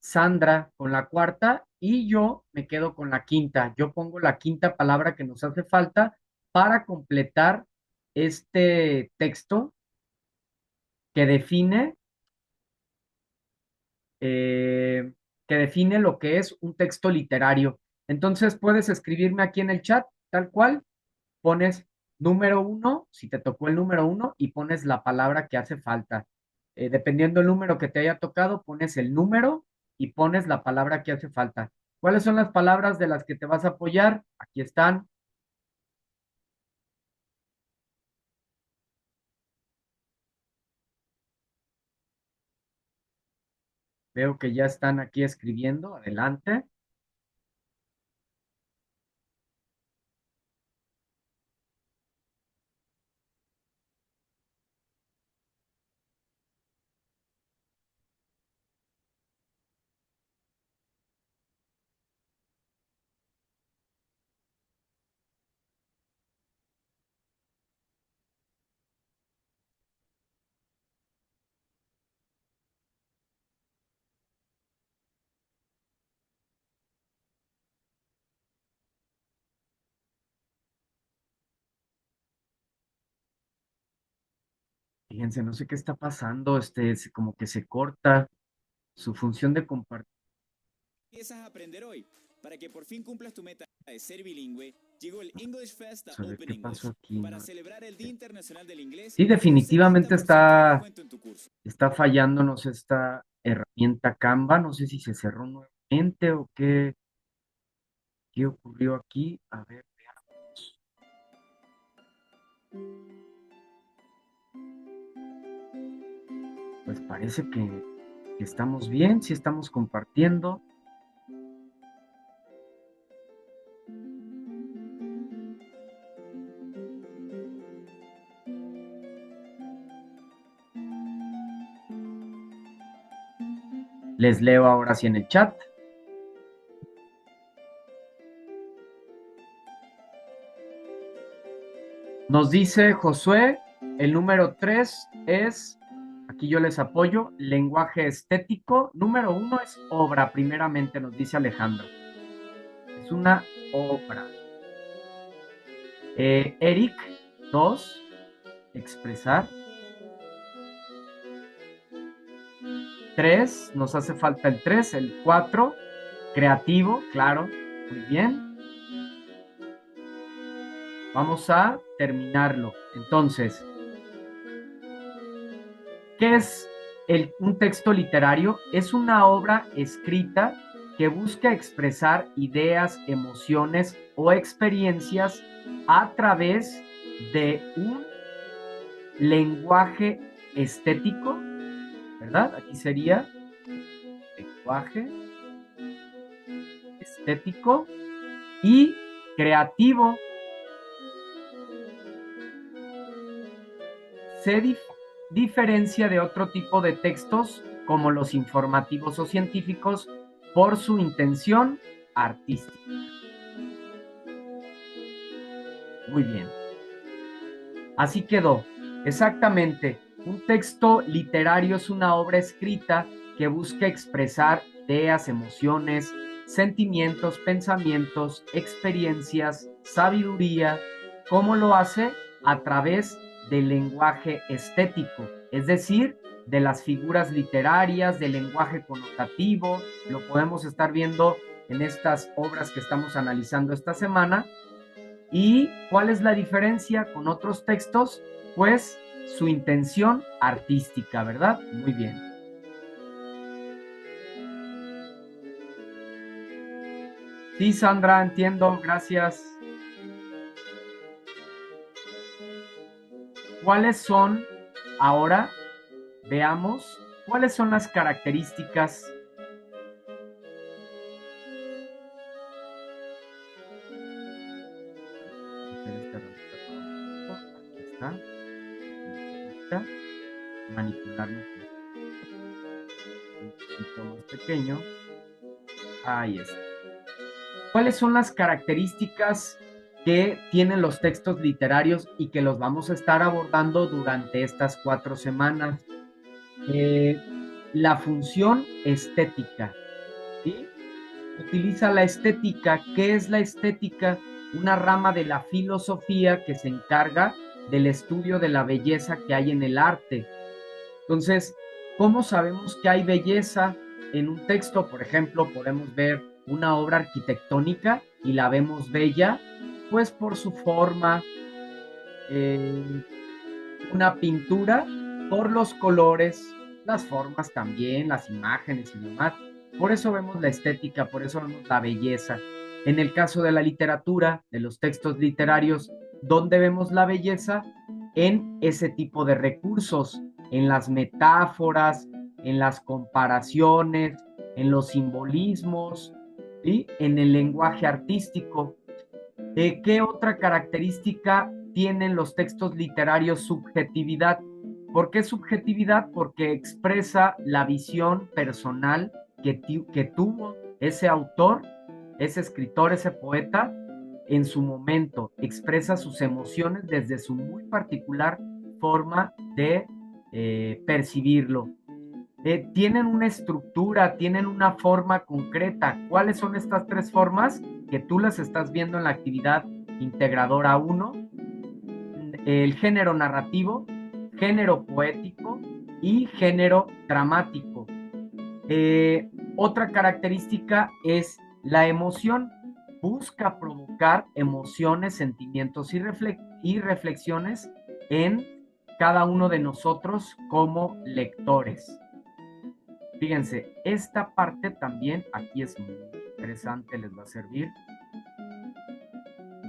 Sandra con la cuarta y yo me quedo con la quinta. Yo pongo la quinta palabra que nos hace falta para completar este texto que define, eh, que define lo que es un texto literario. Entonces puedes escribirme aquí en el chat, tal cual, pones número uno, si te tocó el número uno, y pones la palabra que hace falta. Dependiendo del número que te haya tocado, pones el número y pones la palabra que hace falta. ¿Cuáles son las palabras de las que te vas a apoyar? Aquí están. Veo que ya están aquí escribiendo. Adelante. Fíjense, no sé qué está pasando, como que se corta su función de compartir. Empiezas a aprender hoy. Para que por fin cumplas tu meta de ser bilingüe, llegó el English Fest a A ver Open qué pasó English. aquí, Para ¿no? celebrar el Día Internacional del Inglés, Sí, obtén un definitivamente 70% de descuento en tu curso. está fallándonos esta herramienta Canva. No sé si se cerró nuevamente o qué ocurrió aquí. A ver, veamos. Pues parece que estamos bien, sí estamos compartiendo. Les leo ahora sí en el chat. Nos dice Josué, el número 3 es, aquí yo les apoyo, lenguaje estético. Número 1 es obra, primeramente, nos dice Alejandro. Es una obra. Eric, 2, expresar. 3, nos hace falta el 3, el 4, creativo, claro, muy bien. Vamos a terminarlo. Entonces, ¿qué es un texto literario? Es una obra escrita que busca expresar ideas, emociones o experiencias a través de un lenguaje estético, ¿verdad? Aquí sería lenguaje estético y creativo. Se diferencia de otro tipo de textos como los informativos o científicos por su intención artística. Muy bien. Así quedó. Exactamente. Un texto literario es una obra escrita que busca expresar ideas, emociones, sentimientos, pensamientos, experiencias, sabiduría. ¿Cómo lo hace? A través del lenguaje estético, es decir, de las figuras literarias, del lenguaje connotativo. Lo podemos estar viendo en estas obras que estamos analizando esta semana. ¿Y cuál es la diferencia con otros textos? Pues su intención artística, ¿verdad? Muy bien. Sí, Sandra, entiendo, gracias. ¿Cuáles son, ahora, veamos, cuáles son las características? Aquí está. Manipularlo un poquito más pequeño. Ahí está. ¿Cuáles son las características que tienen los textos literarios y que los vamos a estar abordando durante estas 4 semanas? La función estética, ¿sí? Utiliza la estética. ¿Qué es la estética? Una rama de la filosofía que se encarga del estudio de la belleza que hay en el arte. Entonces, ¿cómo sabemos que hay belleza en un texto? Por ejemplo, podemos ver una obra arquitectónica y la vemos bella, pues por su forma, eh, una pintura, por los colores, las formas también, las imágenes y demás. Por eso vemos la estética, por eso vemos la belleza. En el caso de la literatura, de los textos literarios, ¿dónde vemos la belleza? En ese tipo de recursos, en las metáforas, en las comparaciones, en los simbolismos, ¿sí? En el lenguaje artístico. ¿Qué otra característica tienen los textos literarios? Subjetividad. ¿Por qué subjetividad? Porque expresa la visión personal que tuvo ese autor, ese escritor, ese poeta en su momento. Expresa sus emociones desde su muy particular forma de percibirlo. Tienen una estructura, tienen una forma concreta. ¿Cuáles son estas 3 formas? Que tú las estás viendo en la actividad integradora 1. El género narrativo, género poético y género dramático. Otra característica es la emoción. Busca provocar emociones, sentimientos y reflexiones en cada uno de nosotros como lectores. Fíjense, esta parte también aquí es muy interesante, les va a servir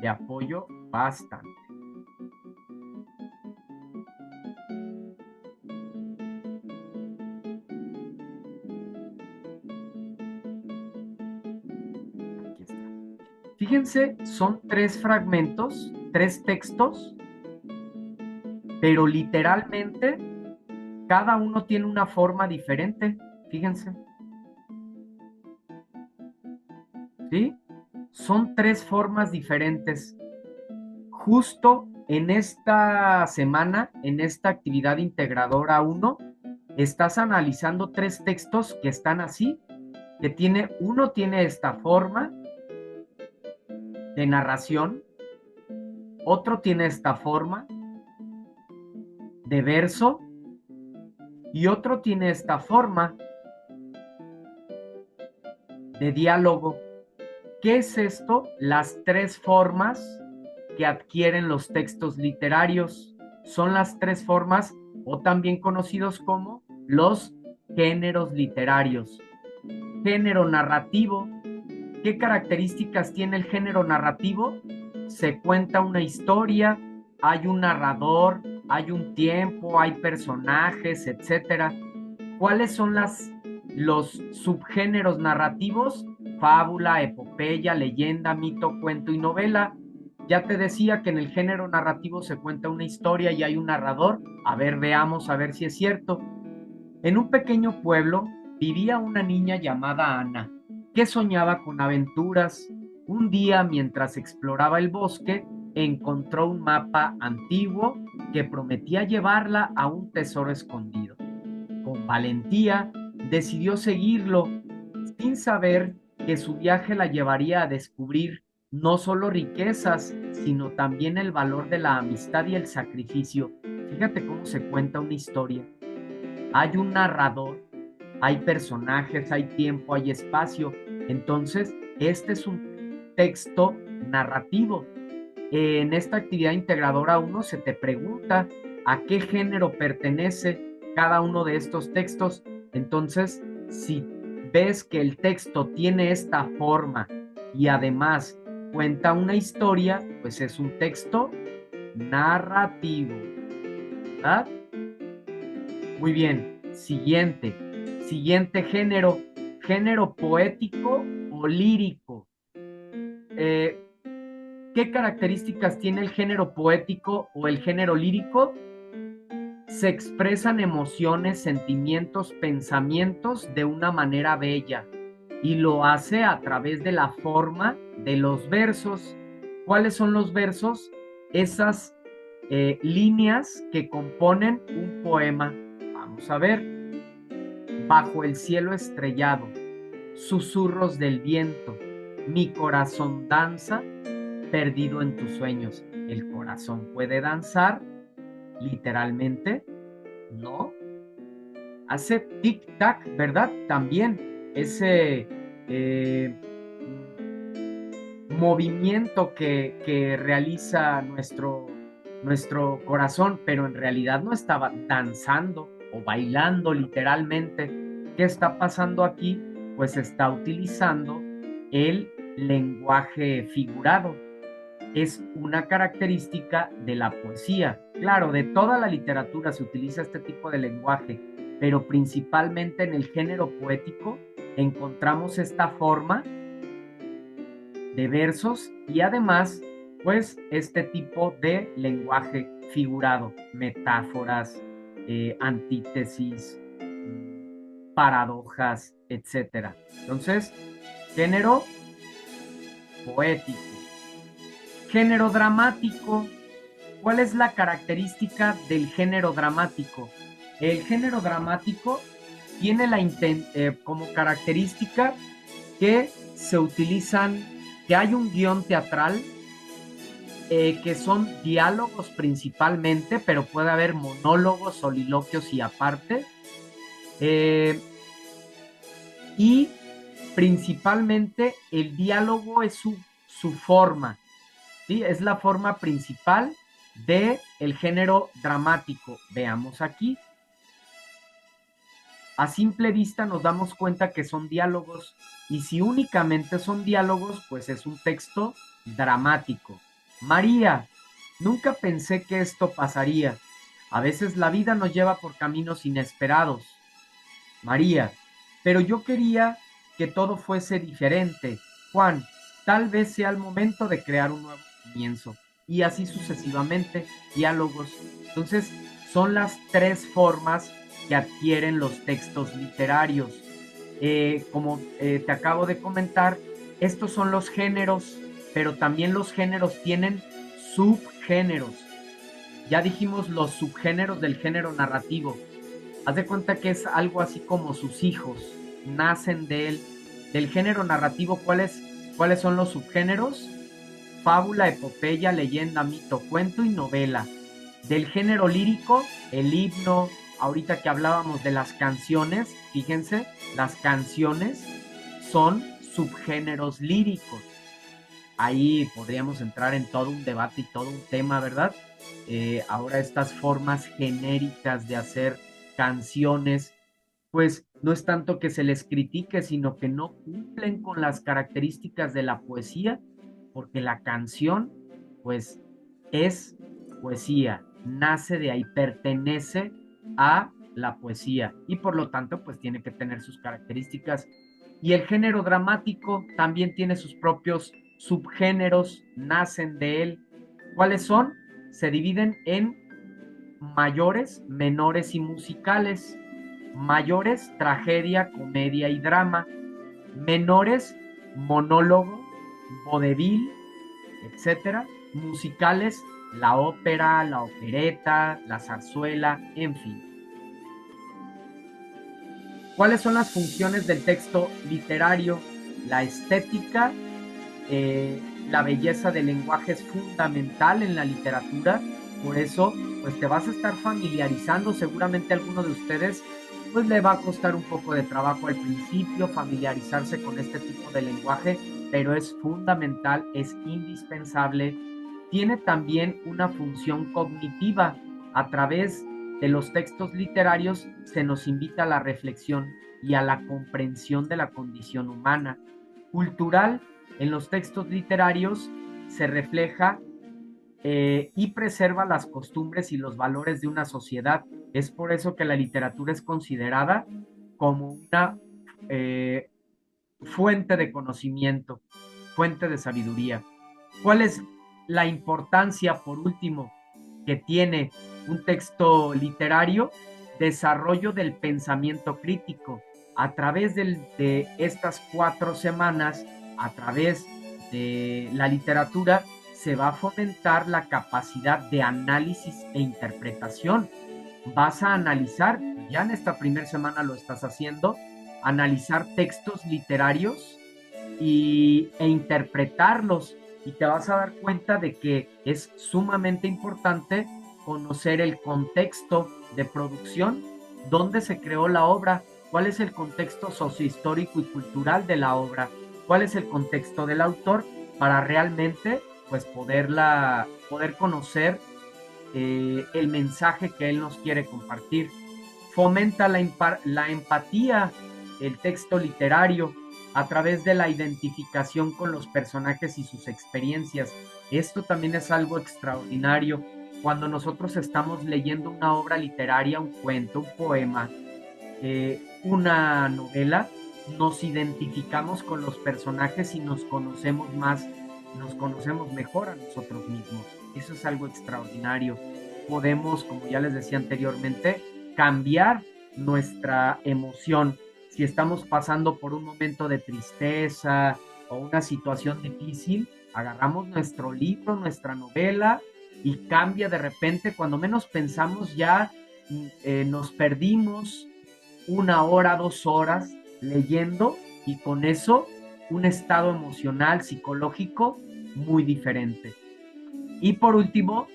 de apoyo bastante. Aquí está. Fíjense, son 3 fragmentos, 3 textos, pero literalmente cada uno tiene una forma diferente. Fíjense. ¿Sí? Son 3 formas diferentes. Justo en esta semana, en esta actividad integradora 1, estás analizando 3 textos que están así, que uno tiene esta forma de narración, otro tiene esta forma de verso y otro tiene esta forma de diálogo. ¿Qué es esto? Las 3 formas que adquieren los textos literarios. Son las 3 formas, o también conocidos como los géneros literarios. Género narrativo. ¿Qué características tiene el género narrativo? Se cuenta una historia, hay un narrador, hay un tiempo, hay personajes, etc. ¿Cuáles son los subgéneros narrativos? Fábula, epopeya, leyenda, mito, cuento y novela. Ya te decía que en el género narrativo se cuenta una historia y hay un narrador. A ver, veamos, a ver si es cierto. En un pequeño pueblo vivía una niña llamada Ana, que soñaba con aventuras. Un día, mientras exploraba el bosque, encontró un mapa antiguo que prometía llevarla a un tesoro escondido. Con valentía, decidió seguirlo, sin saber que su viaje la llevaría a descubrir no solo riquezas, sino también el valor de la amistad y el sacrificio. Fíjate cómo se cuenta una historia. Hay un narrador, hay personajes, hay tiempo, hay espacio. Entonces, este es un texto narrativo. En esta actividad integradora 1 se te pregunta a qué género pertenece cada uno de estos textos. Entonces, si ves que el texto tiene esta forma y además cuenta una historia, pues es un texto narrativo, ¿verdad? Muy bien, siguiente género, género poético o lírico. ¿Qué características tiene el género poético o el género lírico? Se expresan emociones, sentimientos, pensamientos de una manera bella y lo hace a través de la forma de los versos. ¿Cuáles son los versos? Esas líneas que componen un poema. Vamos a ver. Bajo el cielo estrellado, susurros del viento, mi corazón danza, perdido en tus sueños. ¿El corazón puede danzar? Literalmente, no. Hace tic-tac, ¿verdad? También ese movimiento que realiza nuestro corazón, pero en realidad no estaba danzando o bailando literalmente. ¿Qué está pasando aquí? Pues está utilizando el lenguaje figurado. Es una característica de la poesía. Claro, de toda la literatura se utiliza este tipo de lenguaje, pero principalmente en el género poético encontramos esta forma de versos y además, pues, este tipo de lenguaje figurado, metáforas, antítesis, paradojas, etc. Entonces, género poético. Género dramático. ¿Cuál es la característica del género dramático? El género dramático tiene como característica que se utilizan, que hay un guión teatral que son diálogos principalmente, pero puede haber monólogos, soliloquios y aparte. Eh, y principalmente el diálogo es su forma, ¿sí? Es la forma principal del género dramático. Veamos aquí. A simple vista nos damos cuenta que son diálogos, y si únicamente son diálogos, pues es un texto dramático. María, nunca pensé que esto pasaría. A veces la vida nos lleva por caminos inesperados. María, pero yo quería que todo fuese diferente. Juan, tal vez sea el momento de crear un nuevo comienzo. Y así sucesivamente, diálogos. Entonces, son las tres formas que adquieren los textos literarios. Como te acabo de comentar, estos son los géneros, pero también los géneros tienen subgéneros. Ya dijimos los subgéneros del género narrativo. Haz de cuenta que es algo así como sus hijos, nacen de él. Del género narrativo, ¿cuáles son los subgéneros? Fábula, epopeya, leyenda, mito, cuento y novela. Del género lírico, el himno. Ahorita que hablábamos de las canciones, fíjense, las canciones son subgéneros líricos. Ahí podríamos entrar en todo un debate y todo un tema, ¿verdad? Ahora estas formas genéricas de hacer canciones, pues no es tanto que se les critique, sino que no cumplen con las características de la poesía, porque la canción, pues, es poesía, nace de ahí, pertenece a la poesía y por lo tanto, pues tiene que tener sus características. Y el género dramático también tiene sus propios subgéneros, nacen de él. ¿Cuáles son? Se dividen en mayores, menores y musicales. Mayores, tragedia, comedia y drama. Menores, monólogo, vodevil, etcétera. Musicales, la ópera, la opereta, la zarzuela, en fin. ¿Cuáles son las funciones del texto literario? La estética, la belleza del lenguaje es fundamental en la literatura, por eso pues te vas a estar familiarizando, seguramente a alguno de ustedes pues le va a costar un poco de trabajo al principio familiarizarse con este tipo de lenguaje, pero es fundamental, es indispensable. Tiene también una función cognitiva. A través de los textos literarios se nos invita a la reflexión y a la comprensión de la condición humana. Cultural, en los textos literarios se refleja y preserva las costumbres y los valores de una sociedad. Es por eso que la literatura es considerada como una eh, fuente de conocimiento, fuente de sabiduría. ¿Cuál es la importancia, por último, que tiene un texto literario? Desarrollo del pensamiento crítico. A través de estas 4 semanas, a través de la literatura, se va a fomentar la capacidad de análisis e interpretación. Vas a analizar, ya en esta primera semana lo estás haciendo, analizar textos literarios e interpretarlos, y te vas a dar cuenta de que es sumamente importante conocer el contexto de producción, dónde se creó la obra, cuál es el contexto sociohistórico y cultural de la obra, cuál es el contexto del autor, para realmente pues poder conocer el mensaje que él nos quiere compartir. Fomenta la empatía, el texto literario, a través de la identificación con los personajes y sus experiencias. Esto también es algo extraordinario. Cuando nosotros estamos leyendo una obra literaria, un cuento, un poema, una novela, nos identificamos con los personajes y nos conocemos más, nos conocemos mejor a nosotros mismos. Eso es algo extraordinario. Podemos, como ya les decía anteriormente, cambiar nuestra emoción. Si estamos pasando por un momento de tristeza o una situación difícil, agarramos nuestro libro, nuestra novela, y cambia de repente. Cuando menos pensamos, ya nos perdimos 1 hora, 2 horas leyendo, y con eso un estado emocional, psicológico muy diferente. Y por último,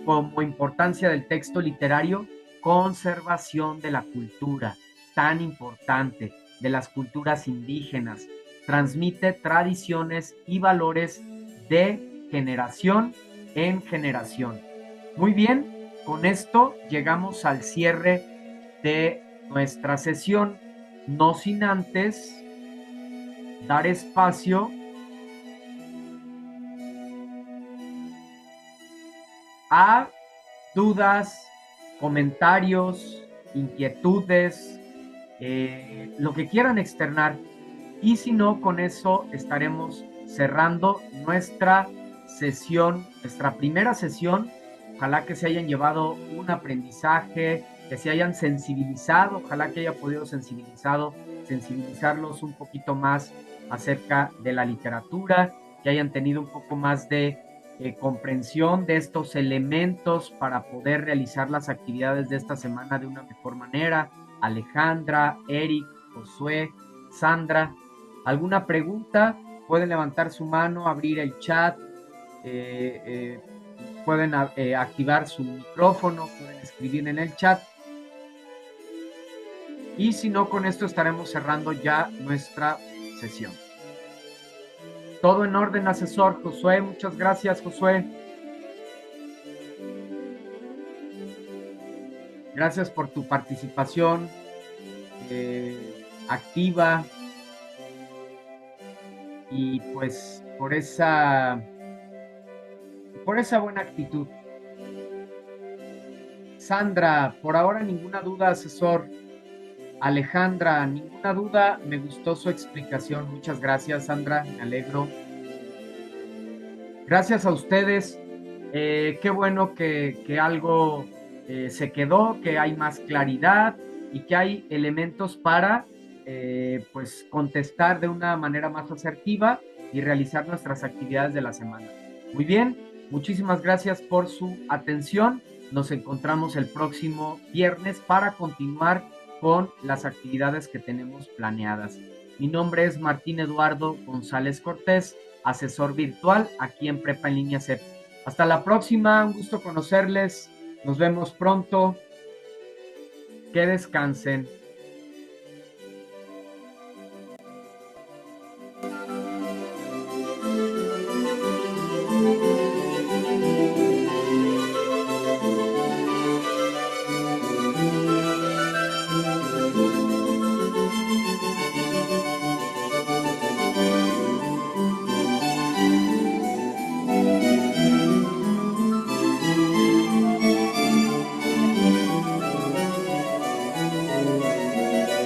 como importancia del texto literario, conservación de la cultura, tan importante, de las culturas indígenas. Transmite tradiciones y valores de generación en generación. Muy bien, con esto llegamos al cierre de nuestra sesión, no sin antes dar espacio a dudas, comentarios, inquietudes, lo que quieran externar. Y si no, con eso estaremos cerrando nuestra sesión, nuestra primera sesión. Ojalá que se hayan llevado un aprendizaje, que se hayan sensibilizado, ojalá que haya podido sensibilizarlos un poquito más acerca de la literatura, que hayan tenido un poco más de comprensión de estos elementos para poder realizar las actividades de esta semana de una mejor manera. Alejandra, Eric, Josué, Sandra, ¿alguna pregunta? Pueden levantar su mano, abrir el chat, pueden activar su micrófono, pueden escribir en el chat. Y si no, con esto estaremos cerrando ya nuestra sesión. Todo en orden, asesor Josué. Muchas gracias, Josué. Gracias por tu participación activa y pues por esa buena actitud. Sandra, por ahora ninguna duda, asesor. Alejandra, ninguna duda, me gustó su explicación. Muchas gracias, Sandra, me alegro. Gracias a ustedes. Qué bueno que algo se quedó, que hay más claridad y que hay elementos para pues contestar de una manera más asertiva y realizar nuestras actividades de la semana. Muy bien, muchísimas gracias por su atención. Nos encontramos el próximo viernes para continuar con las actividades que tenemos planeadas. Mi nombre es Martín Eduardo González Cortés, asesor virtual aquí en Prepa en Línea CEP. Hasta la próxima, un gusto conocerles. Nos vemos pronto. Que descansen.